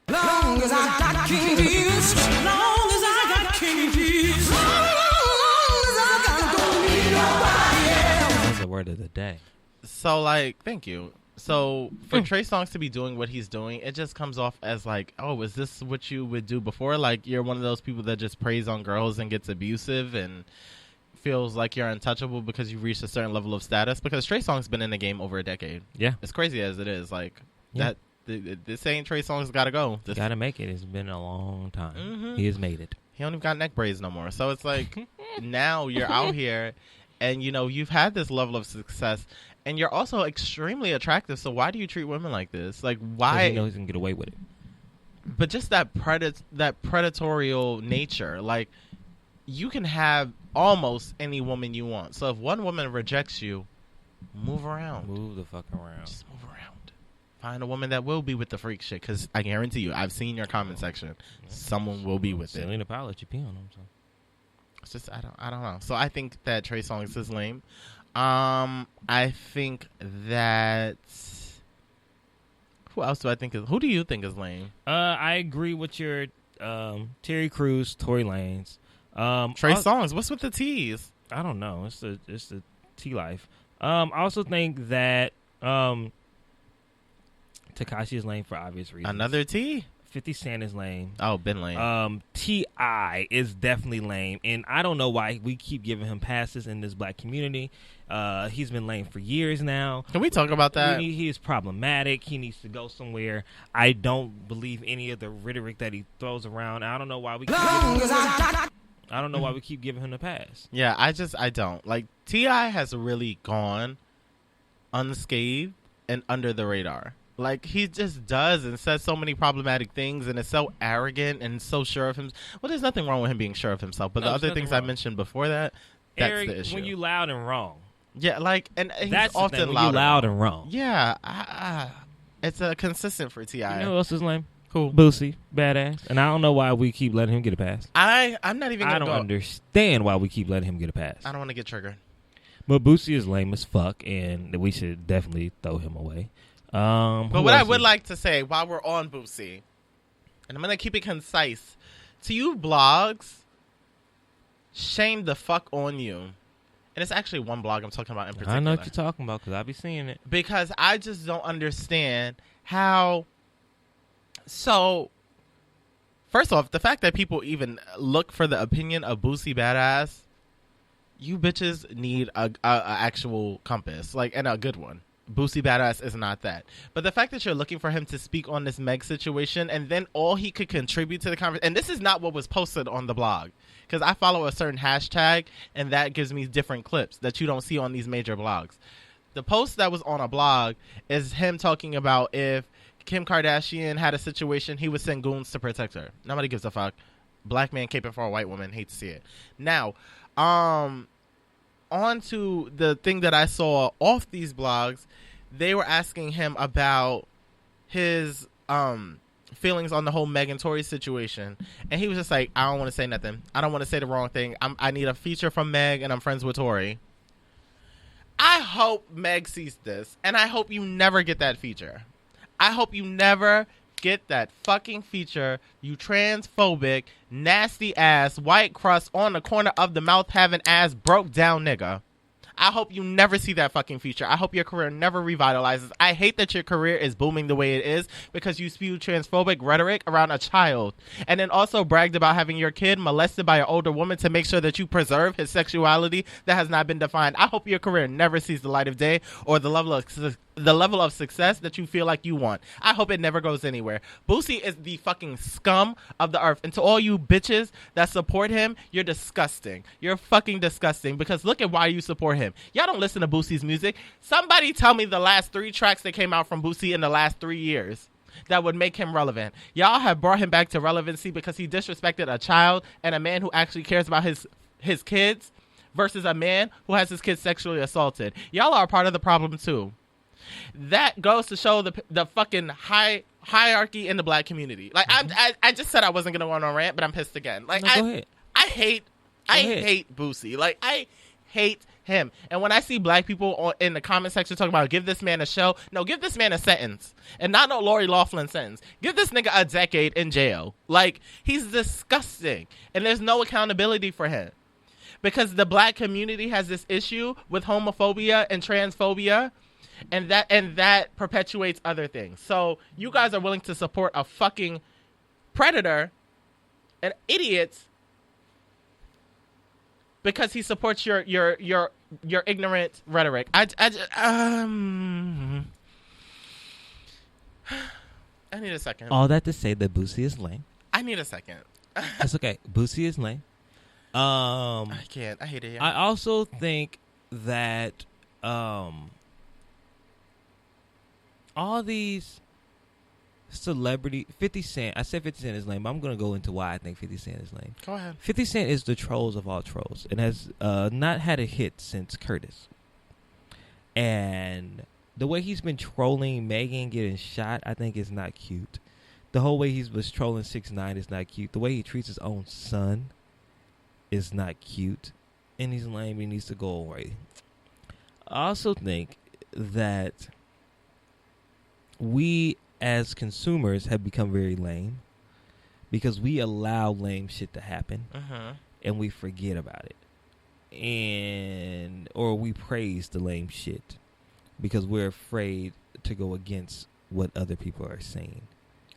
Long as I got keys, long as I got keys, long as I got don't need nobody else. That's the word of the day. So, like, thank you. So, for Trey Songz to be doing what he's doing, it just comes off as like, oh, is this what you would do before? Like, you're one of those people that just preys on girls and gets abusive and feels like you're untouchable because you've reached a certain level of status. Because Trey Songz been in the game over a decade. Yeah. As crazy as it is, like, this ain't Trey Songz gotta go. Gotta make it. It's been a long time. He has made it. He don't even got neck braids no more. So it's like, now you're out here and, you know, you've had this level of success. And you're also extremely attractive, so why do you treat women like this? Like, why? He knows he can get away with it. But just that predatorial nature. Like, you can have almost any woman you want. So if one woman rejects you, move around. Move the fuck around. Just move around. Find a woman that will be with the freak shit, because I guarantee you, I've seen your comment section. Someone will be with it. Selena Powell let you pee on them. So. It's just, I don't know. So I think that Trey Songz is lame. I think that who else do I think is? Who do you think is lame? I agree with your Terry Crews, Tory Lanez, Trey Songz. What's with the T's? I don't know. It's the T life. I also think that Tekashi is lame for obvious reasons. Another T. 50 Cent is lame. Oh, been lame. T.I. is definitely lame, and I don't know why we keep giving him passes in this black community. He's been lame for years now. Can we talk about that? He is problematic. He needs to go somewhere. I don't believe any of the rhetoric that he throws around. I don't know why we keep giving him the pass. Yeah, I don't. Like, T.I. has really gone unscathed and under the radar. Like, he just does and says so many problematic things and is so arrogant and so sure of himself. Well, there's nothing wrong with him being sure of himself, but the other things I mentioned before that, that's Eric, the issue. when you loud and wrong. Yeah, like, and he's that's often loud and wrong. Yeah, it's consistent for T.I. You know who else is lame? Who? Boosie, badass. And I don't know why we keep letting him get a pass. I'm not even gonna I don't understand why we keep letting him get a pass. I don't want to get triggered. But Boosie is lame as fuck, and we should definitely throw him away. But what I would like to say while we're on Boosie, and I'm going to keep it concise, to you blogs, shame the fuck on you. And it's actually one blog I'm talking about in particular. I know what you're talking about because I be seeing it. Because I just don't understand how. So, first off, the fact that people even look for the opinion of Boosie Badass, you bitches need a actual compass, like, and a good one. Boosie Badass is not that. But the fact that you're looking for him to speak on this Meg situation, and then all he could contribute to the conversation, and this is not what was posted on the blog, because I follow a certain hashtag, and that gives me different clips that you don't see on these major blogs. The post that was on a blog is him talking about if Kim Kardashian had a situation, he would send goons to protect her. Nobody gives a fuck. Black man caping for a white woman. Hate to see it. Now, on to the thing that I saw off these blogs. They were asking him about his feelings on the whole Meg and Tory situation, and he was just like, I don't want to say nothing. I don't want to say the wrong thing. I need a feature from Meg, and I'm friends with Tory. I hope Meg sees this, and I hope you never get that feature. I hope you never get that fucking feature, you transphobic, nasty ass, white crust on the corner of the mouth having ass broke down nigga. I hope you never see that fucking future. I hope your career never revitalizes. I hate that your career is booming the way it is because you spew transphobic rhetoric around a child. And then also bragged about having your kid molested by an older woman to make sure that you preserve his sexuality that has not been defined. I hope your career never sees the light of day or the level of success that you feel like you want. I hope it never goes anywhere. Boosie is the fucking scum of the earth. And to all you bitches that support him, you're disgusting. You're fucking disgusting because look at why you support him. Y'all don't listen to Boosie's music. Somebody tell me the last 3 tracks that came out from Boosie in the last 3 years that would make him relevant. Y'all have brought him back to relevancy because he disrespected a child and a man who actually cares about his kids versus a man who has his kids sexually assaulted. Y'all are a part of the problem too. That goes to show the fucking hierarchy in the black community. Like I just said I wasn't gonna go on a rant, but I'm pissed again. Like No, go ahead. I hate Boosie. Like I hate him. And when I see black people in the comment section talking about give this man a show, no, give this man a sentence, and not no Lori Loughlin sentence. Give this nigga a decade in jail. Like he's disgusting, and there's no accountability for him because the black community has this issue with homophobia and transphobia. And that perpetuates other things. So you guys are willing to support a fucking predator, an idiot, because he supports your ignorant rhetoric. I need a second. All that to say that Boosie is lame. I need a second. That's okay. Boosie is lame. I can't. I hate it. I also think that all these celebrity 50 Cent, I said 50 Cent is lame, but I'm going to go into why I think 50 Cent is lame. Go ahead. 50 Cent is the trolls of all trolls and has not had a hit since Curtis. And the way he's been trolling Megan getting shot, I think is not cute. The whole way he was trolling 6ix9ine is not cute. The way he treats his own son is not cute. And he's lame. He needs to go away. I also think that we as consumers have become very lame because we allow lame shit to happen and we forget about it, or we praise the lame shit because we're afraid to go against what other people are saying,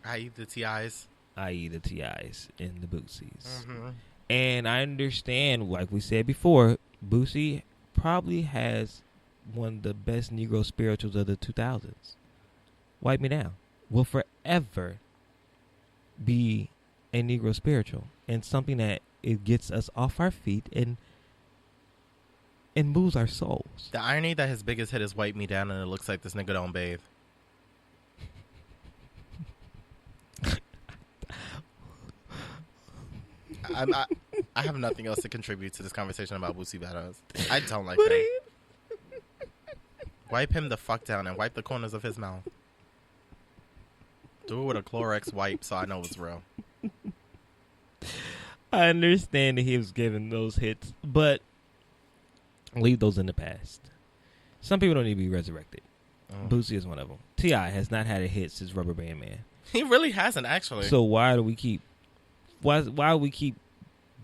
i.e. the T.I.s and the Boosies. And I understand, like we said before, Boosie probably has one of the best Negro spirituals of the 2000s. Wipe Me Down will forever be a Negro spiritual and something that it gets us off our feet and moves our souls. The irony that his biggest hit is Wipe Me Down and it looks like this nigga don't bathe. I have nothing else to contribute to this conversation about Boosie Badass. I don't like him. Wipe him the fuck down and wipe the corners of his mouth. Do it with a Clorox wipe so I know it's real. I understand that he was given those hits, but leave those in the past. Some people don't need to be resurrected. Boosie is one of them. T.I. has not had a hit since Rubber Band Man. He really hasn't, actually. So why do we keep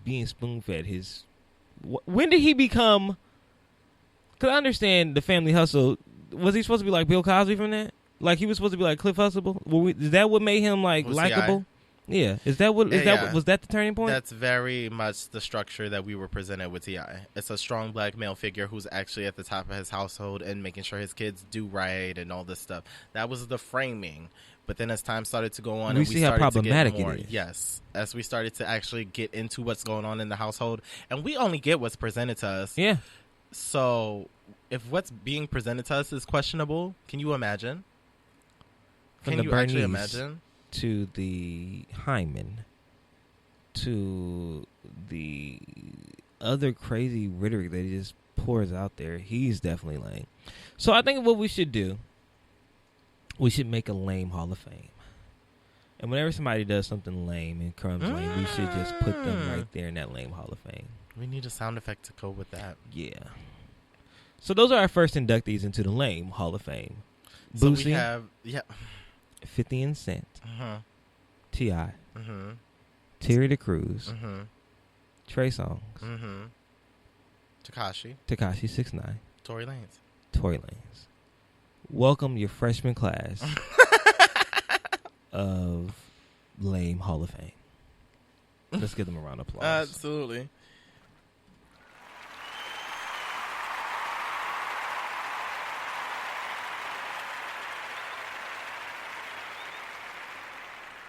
being spoon-fed his... When did he become... Because I understand the Family Hustle. Was he supposed to be like Bill Cosby from that? Like he was supposed to be like Cliff Huxtable? Is that what made him like likable? Yeah. Was that the turning point? That's very much the structure that we were presented with T.I. It's a strong black male figure who's actually at the top of his household and making sure his kids do right and all this stuff. That was the framing. But then as time started to go on, we see how problematic to get more, it is. Yes, as we started to actually get into what's going on in the household, and we only get what's presented to us. Yeah. So if what's being presented to us is questionable, can you imagine? Can you actually imagine? To the Hyman, to the other crazy rhetoric that he just pours out there, he's definitely lame. So I think what we should do, we should make a lame Hall of Fame. And whenever somebody does something lame and comes lame, we should just put them right there in that lame Hall of Fame. We need a sound effect to go with that. Yeah. So those are our first inductees into the lame Hall of Fame. So Boosie, we have 50 Cent, T.I., Mm-hmm. Terry the Crews, Mm-hmm. Trey Songz, Mm-hmm. Tekashi. Tekashi 6ix9ine, Tory Lanez. Tory Lanez. Welcome your freshman class of Lame Hall of Fame. Let's give them a round of applause. Absolutely.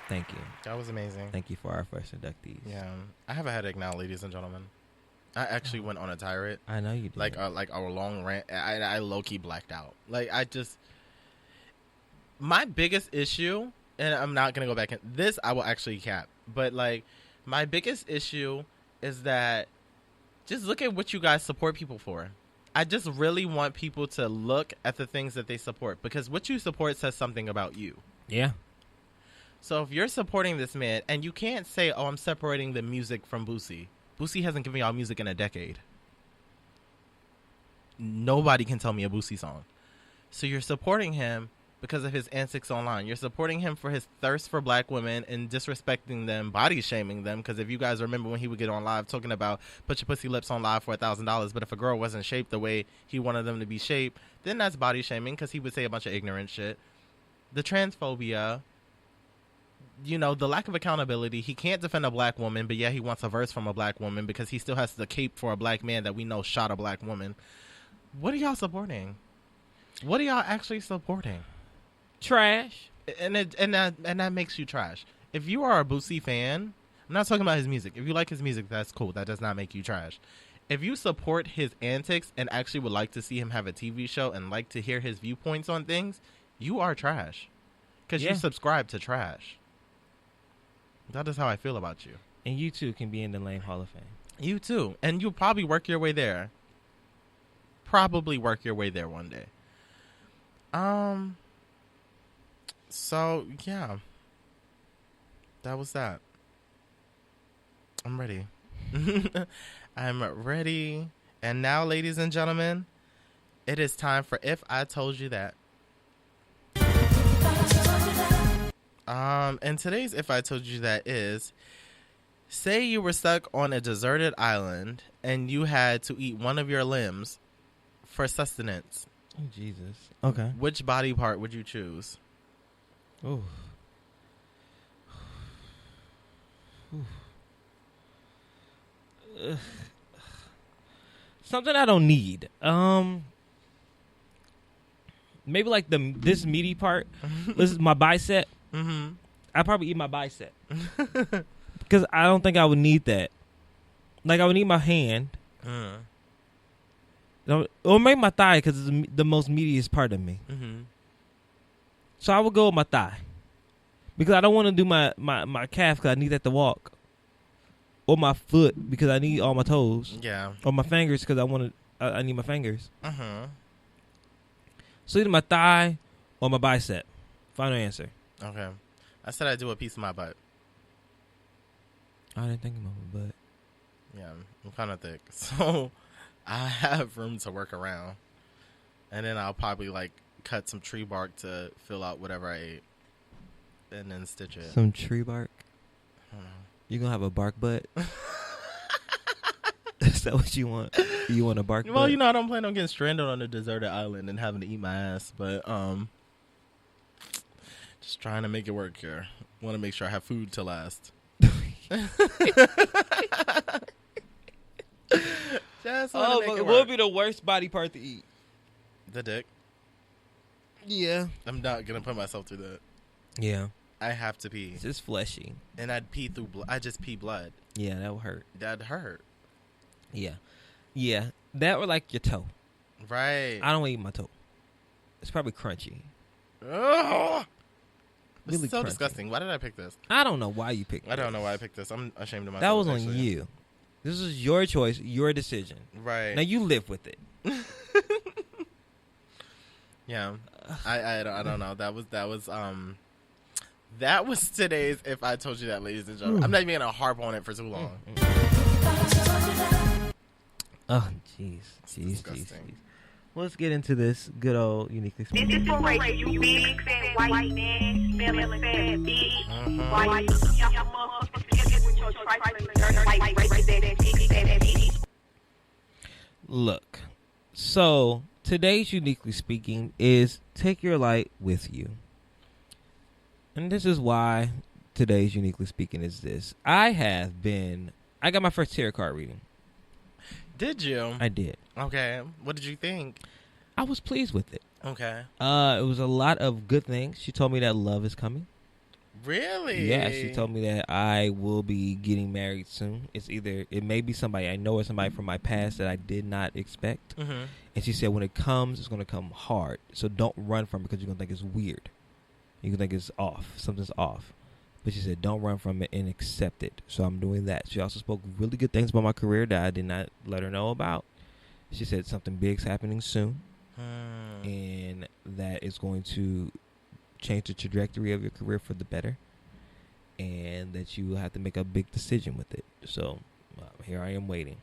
Thank you. That was amazing. Thank you for our first inductees. Yeah, I have a headache now, ladies and gentlemen. I actually went on a tirade, I know you did. like a long rant. I low key blacked out. Like my biggest issue, and I'm not gonna go back in this. I will actually cap, but like my biggest issue is that just look at what you guys support people for. I just really want people to look at the things that they support, because what you support says something about you. Yeah. So if you're supporting this man, and you can't say, oh, I'm separating the music from Boosie. Boosie hasn't given y'all music in a decade. Nobody can tell me a Boosie song. So you're supporting him because of his antics online. You're supporting him for his thirst for black women and disrespecting them, body shaming them. Because if you guys remember when he would get on live talking about put your pussy lips on live for $1,000, but if a girl wasn't shaped the way he wanted them to be shaped, then that's body shaming, because he would say a bunch of ignorant shit. The transphobia, you know, the lack of accountability. He can't defend a black woman, but yeah, he wants a verse from a black woman because he still has the cape for a black man that we know shot a black woman. What are y'all supporting? What are y'all actually supporting? Trash. And that makes you trash. If you are a Boosie fan, I'm not talking about his music. If you like his music, that's cool. That does not make you trash. If you support his antics and actually would like to see him have a TV show and like to hear his viewpoints on things, you are trash. Because you subscribe to trash. That is how I feel about you. And you too can be in the Lame Hall of Fame. You too. And you'll probably work your way there. Probably work your way there one day. So, yeah. That was that. I'm ready. I'm ready. And now, ladies and gentlemen, it is time for If I Told You That. And today's If I Told You That is, say you were stuck on a deserted island and you had to eat one of your limbs for sustenance. Oh, Jesus. Okay. Which body part would you choose? Ooh. Something I don't need. Maybe like this meaty part. This is my bicep. Mm-hmm. I'd probably eat my bicep because I don't think I would need that. Like I would need my hand, or maybe my thigh because it's the most meatiest part of me. Mm-hmm. So I would go with my thigh because I don't want to do my calf because I need that to walk, or my foot because I need all my toes. Yeah. Or my fingers because I need my fingers. Mm-hmm. So either my thigh or my bicep. Final answer. Okay. I said I'd do a piece of my butt. I didn't think about my butt. Yeah, I'm kind of thick. So I have room to work around. And then I'll probably like cut some tree bark to fill out whatever I ate. And then stitch it. Some tree bark? I don't know. You gonna have a bark butt? Is that what you want? You want a bark butt? Well, you know, I don't plan on getting stranded on a deserted island and having to eat my ass. But just trying to make it work here. Want to make sure I have food to last. Just Oh, make but it what work. would be the worst body part to eat? The dick. Yeah. I'm not gonna put myself through that. Yeah. I have to pee, It's just fleshy. and I'd pee through blood. I just pee blood. Yeah, that would hurt. That'd hurt, Yeah. Yeah. That or like your toe. right? I don't want to eat my toe. It's probably crunchy. Ugh. This Really is so crunchy. disgusting. Why did I pick this? I don't know why you picked I don't this. know why I picked this. I'm ashamed of myself. That was on actually. you. This is your choice, your decision. Right. Now you live with it. Yeah. I don't know. That was today's If I Told You That, ladies and gentlemen. I'm not even gonna harp on it for too long. Oh, jeez. Jeez. disgusting. Let's get into this good old uniquely This is for Ray, you big fat white man, smelling fat bitch. Why you young motherfucker with your trifling dirt like Ray that titty, that titty. Look, So today's Uniquely Speaking is take your light with you. And this is why today's Uniquely Speaking is this. I got my first tarot card reading. Did you? I did. Okay. What did you think? I was pleased with it. Okay. It was a lot of good things. She told me that love is coming. Really? Yeah, she told me that I will be getting married soon. It may be somebody I know or somebody from my past that I did not expect. Mm-hmm. And she said when it comes, it's going to come hard. So don't run from it because you're going to think it's weird. You're going to think it's off. Something's off. But she said don't run from it and accept it. So I'm doing that. She also spoke really good things about my career that I did not let her know about. She said something big's happening soon. And that is going to change the trajectory of your career for the better, and that you will have to make a big decision with it. So here I am waiting.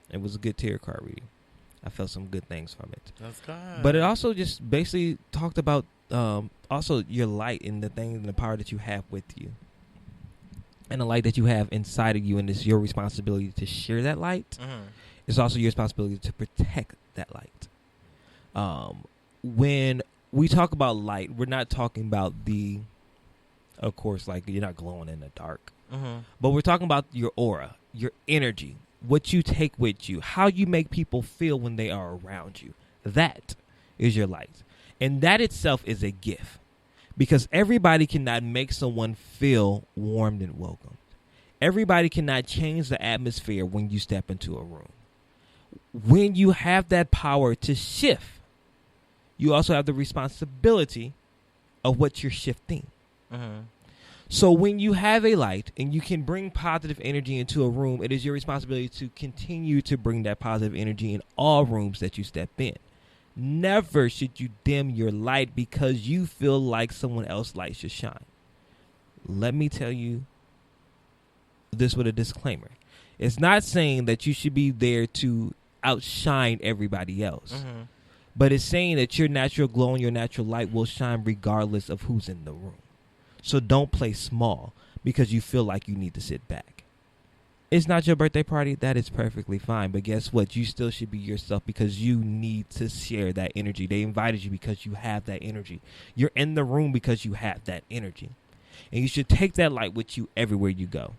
It was a good tarot card reading. I felt some good things from it. That's good. But it also just basically talked about also your light and the thing and the power that you have with you, and the light that you have inside of you, and it's your responsibility to share that light. Mm-hmm. It's also your responsibility to protect that light. When we talk about light, we're not talking about of course, like you're not glowing in the dark. Mm-hmm. But we're talking about your aura, your energy, what you take with you, how you make people feel when they are around you. That is your light. And that itself is a gift, because everybody cannot make someone feel warmed and welcomed. Everybody cannot change the atmosphere when you step into a room. When you have that power to shift, you also have the responsibility of what you're shifting. Mm-hmm. So when you have a light and you can bring positive energy into a room, it is your responsibility to continue to bring that positive energy in all rooms that you step in. Never should you dim your light because you feel like someone else's light should shine. Let me tell you this with a disclaimer. It's not saying that you should be there to outshine everybody else. Mm-hmm. But it's saying that your natural glow and your natural light will shine regardless of who's in the room. So don't play small because you feel like you need to sit back. It's not your birthday party. That is perfectly fine. But guess what? You still should be yourself because you need to share that energy. They invited you because you have that energy. You're in the room because you have that energy. And you should take that light with you everywhere you go.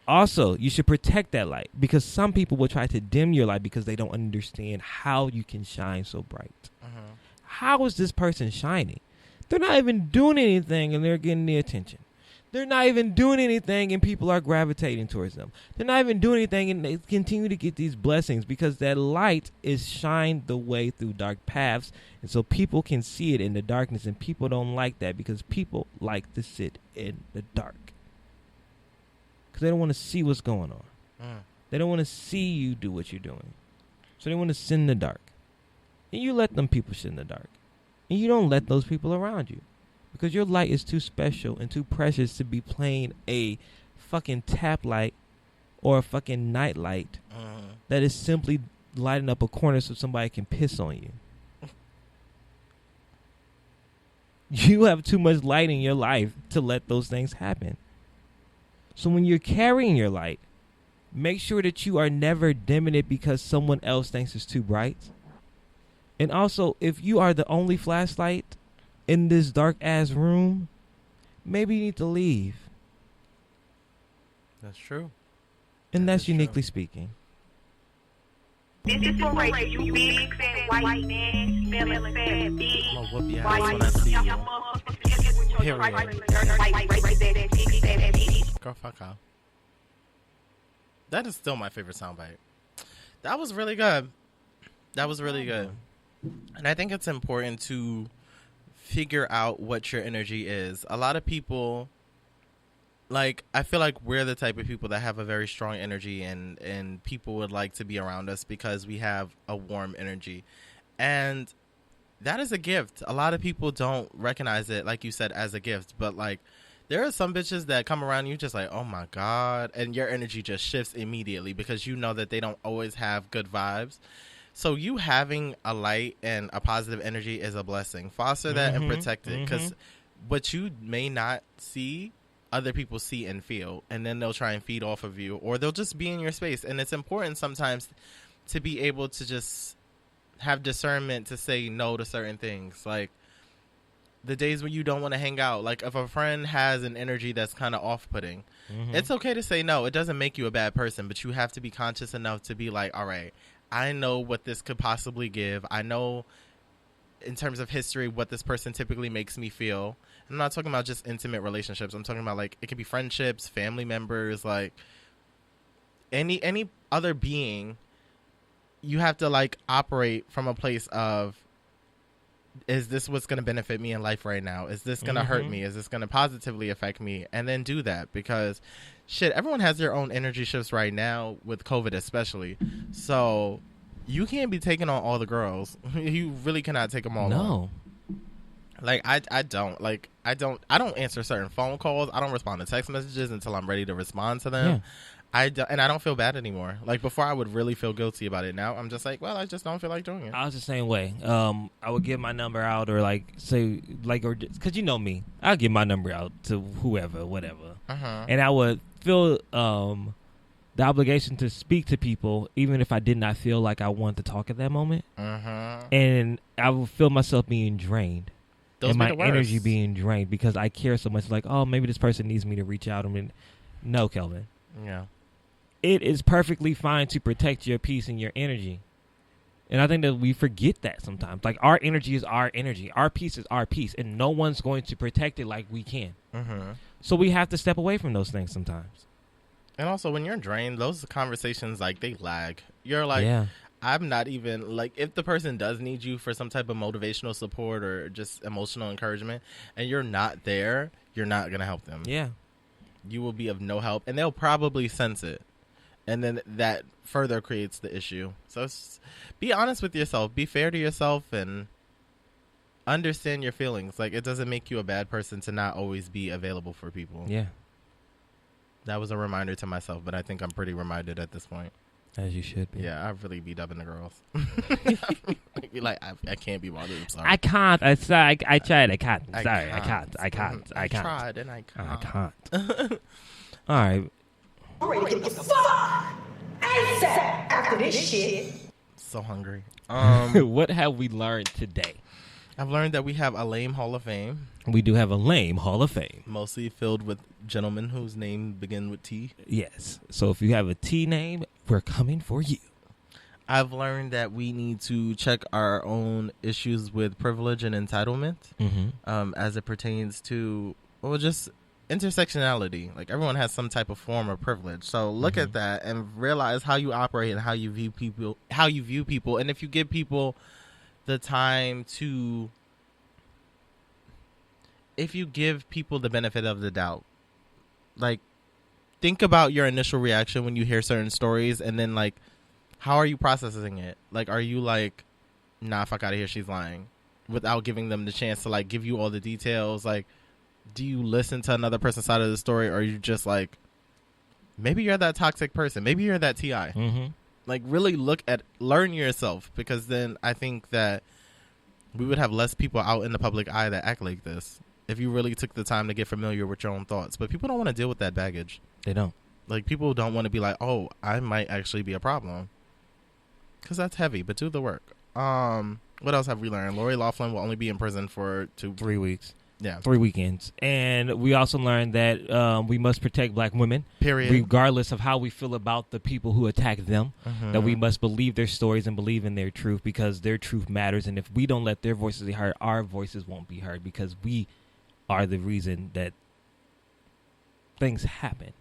Also, you should protect that light because some people will try to dim your light because they don't understand how you can shine so bright. Mm-hmm. How is this person shining? They're not even doing anything and they're getting the attention. They're not even doing anything and people are gravitating towards them. They're not even doing anything and they continue to get these blessings because that light is shined the way through dark paths. And so people can see it in the darkness, and people don't like that because people like to sit in the dark. Because they don't want to see what's going on. They don't want to see you do what you're doing. So they want to sit in the dark. And you let them people sit in the dark. And you don't let those people around you. Because your light is too special and too precious to be playing a fucking tap light or a fucking night light that is simply lighting up a corner so somebody can piss on you. You have too much light in your life to let those things happen. So when you're carrying your light, make sure that you are never dimming it because someone else thinks it's too bright. And also, if you are the only flashlight in this dark ass room, maybe you need to leave. That's true. And that's true. Uniquely Speaking. This is for Rachel, you big fat white man, smelling fat bitch. I'm gonna whoop your ass when I see you. Girl, fuck off. That is still my favorite soundbite. That was really good. That was really good. And I think it's important to figure out what your energy is. A lot of people, like, I feel like we're the type of people that have a very strong energy, and people would like to be around us because we have a warm energy. And that is a gift. A lot of people don't recognize it, like you said, as a gift. But, like, there are some bitches that come around you just like, oh, my God. And your energy just shifts immediately because you know that they don't always have good vibes. So you having a light and a positive energy is a blessing. Foster that and protect it, because what you may not see, other people see and feel, and then they'll try and feed off of you, or they'll just be in your space. And it's important sometimes to be able to just have discernment to say no to certain things. Like the days when you don't want to hang out. Like if a friend has an energy that's kind of off-putting, it's okay to say no. It doesn't make you a bad person, but you have to be conscious enough to be like, all right, I know what this could possibly give. I know in terms of history what this person typically makes me feel. I'm not talking about just intimate relationships. I'm talking about like it could be friendships, family members, like any other being. You have to like operate from a place of, is this what's going to benefit me in life right now? Is this going to hurt me? Is this going to positively affect me? And then do that, because shit, everyone has their own energy shifts right now with COVID especially. So you can't be taking on all the girls. You really cannot take them all on. Like I don't answer certain phone calls. I don't respond to text messages until I'm ready to respond to them. I don't feel bad anymore. Like before I would really feel guilty about it. Now I'm just like, well, I just don't feel like doing it. I was the same way. I would give my number out or like say like, or because you know me, I'll give my number out to whoever, whatever. And I would feel the obligation to speak to people even if I did not feel like I wanted to talk at that moment. And I would feel myself being drained. And my energy being drained because I care so much. Like, oh, maybe this person needs me to reach out. I mean, no, Kelvin. Yeah. It is perfectly fine to protect your peace and your energy. And I think that we forget that sometimes. Like, our energy is our energy. Our peace is our peace. And no one's going to protect it like we can. So we have to step away from those things sometimes. And also, when you're drained, those conversations, like, they lag. You're like, I'm not even, like, if the person does need you for some type of motivational support or just emotional encouragement, and you're not there, you're not going to help them. Yeah. You will be of no help, and they'll probably sense it. And then that further creates the issue. So be honest with yourself. Be fair to yourself and understand your feelings. Like, it doesn't make you a bad person to not always be available for people. Yeah. That was a reminder to myself, but I think I'm pretty reminded at this point. As you should be. Yeah, I really be dubbing the girls. Like, I can't be bothered. I'm sorry. I can't. I tried. I can't. Sorry, I can't. I tried and I can't. I can't. All right. I'm ready to get the fuck ASAP after this shit. So hungry. What have we learned today? I've learned that we have a lame Hall of Fame. We do have a lame Hall of Fame. Mostly filled with gentlemen whose name begin with T. Yes. So if you have a T name, we're coming for you. I've learned that we need to check our own issues with privilege and entitlement as it pertains to, well, just intersectionality. Like, everyone has some type of form of privilege. So look at that and realize how you operate and how you view people, and if you give people the time to, if you give people the benefit of the doubt, like, think about your initial reaction when you hear certain stories, and then, like, how are you processing it? Like, are you like, nah, fuck out of here, she's lying, without giving them the chance to, like, give you all the details? Like, do you listen to another person's side of the story, or are you just like, maybe you're that toxic person, maybe you're that TI? Like, really learn yourself, because then I think that we would have less people out in the public eye that act like this if you really took the time to get familiar with your own thoughts. But people don't want to deal with that baggage. They don't. Like, people don't want to be like, oh, I might actually be a problem, because that's heavy. But do the work. What else have we learned? Lori Loughlin will only be in prison for 3 weeks. Yeah. 3 weekends. And we also learned that we must protect black women. Period. Regardless of how we feel about the people who attack them. That we must believe their stories and believe in their truth, because their truth matters. And if we don't let their voices be heard, our voices won't be heard, because we are the reason that things happen.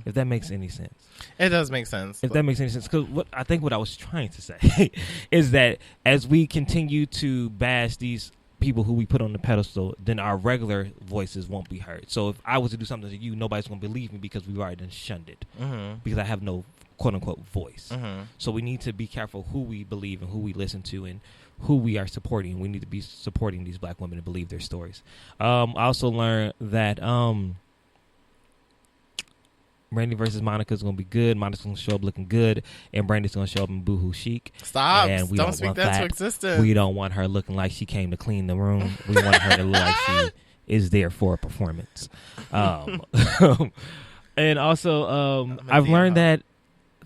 If that makes any sense. It does make sense. If that makes any sense. Because what I was trying to say is that as we continue to bash these people who we put on the pedestal, then our regular voices won't be heard. So if I was to do something to you, nobody's going to believe me, because we've already done shunned it. Because I have no quote-unquote voice. So we need to be careful who we believe and who we listen to and who we are supporting. We need to be supporting these black women and believe their stories. I also learned that Brandy versus Monica is going to be good. Monica's going to show up looking good, and Brandy's going to show up in boohoo chic. Stop. And we don't speak that to existence. We don't want her looking like she came to clean the room. We want her to look like she is there for a performance. And also, I've learned that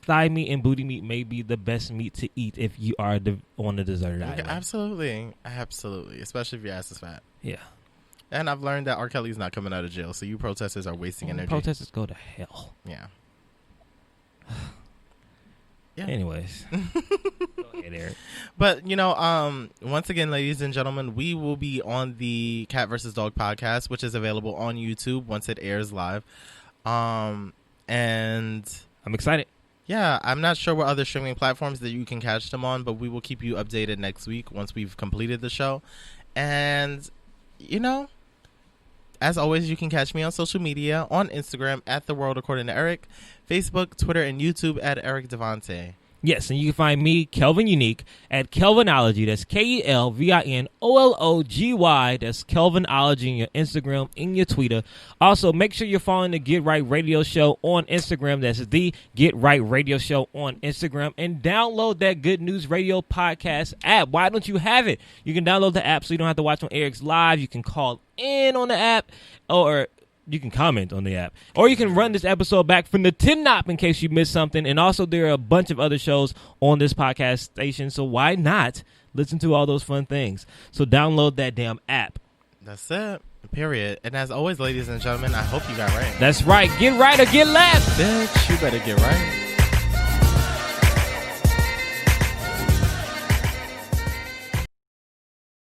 thigh meat and booty meat may be the best meat to eat if you are on a deserted island. Absolutely. Especially if your ass is fat. Yeah. And I've learned that R. Kelly's not coming out of jail, so you protesters are wasting energy. Protesters go to hell. Yeah. Anyways. Go ahead, Eric. But, once again, ladies and gentlemen, we will be on the Cat vs. Dog podcast, which is available on YouTube once it airs live. And I'm excited. Yeah, I'm not sure what other streaming platforms that you can catch them on, but we will keep you updated next week once we've completed the show. And, as always, you can catch me on social media, on Instagram at The World According to Eric, Facebook, Twitter, and YouTube at Eric Devante. Yes, and you can find me, Kelvin Unique, at Kelvinology. That's Kelvinology. That's Kelvinology in your Instagram, in your Twitter. Also, make sure you're following the Get Right Radio Show on Instagram. That's the Get Right Radio Show on Instagram. And download that Good News Radio podcast app. Why don't you have it? You can download the app so you don't have to watch on Eric's Live. You can call in on the app, or you can comment on the app, or you can run this episode back from the tin-op in case you missed something. And also, there are a bunch of other shows on this podcast station, so why not listen to all those fun things? So download that damn app. That's it. Period. And as always, ladies and gentlemen, I hope you got right. That's right. Get right or get left. Bitch, you better get right.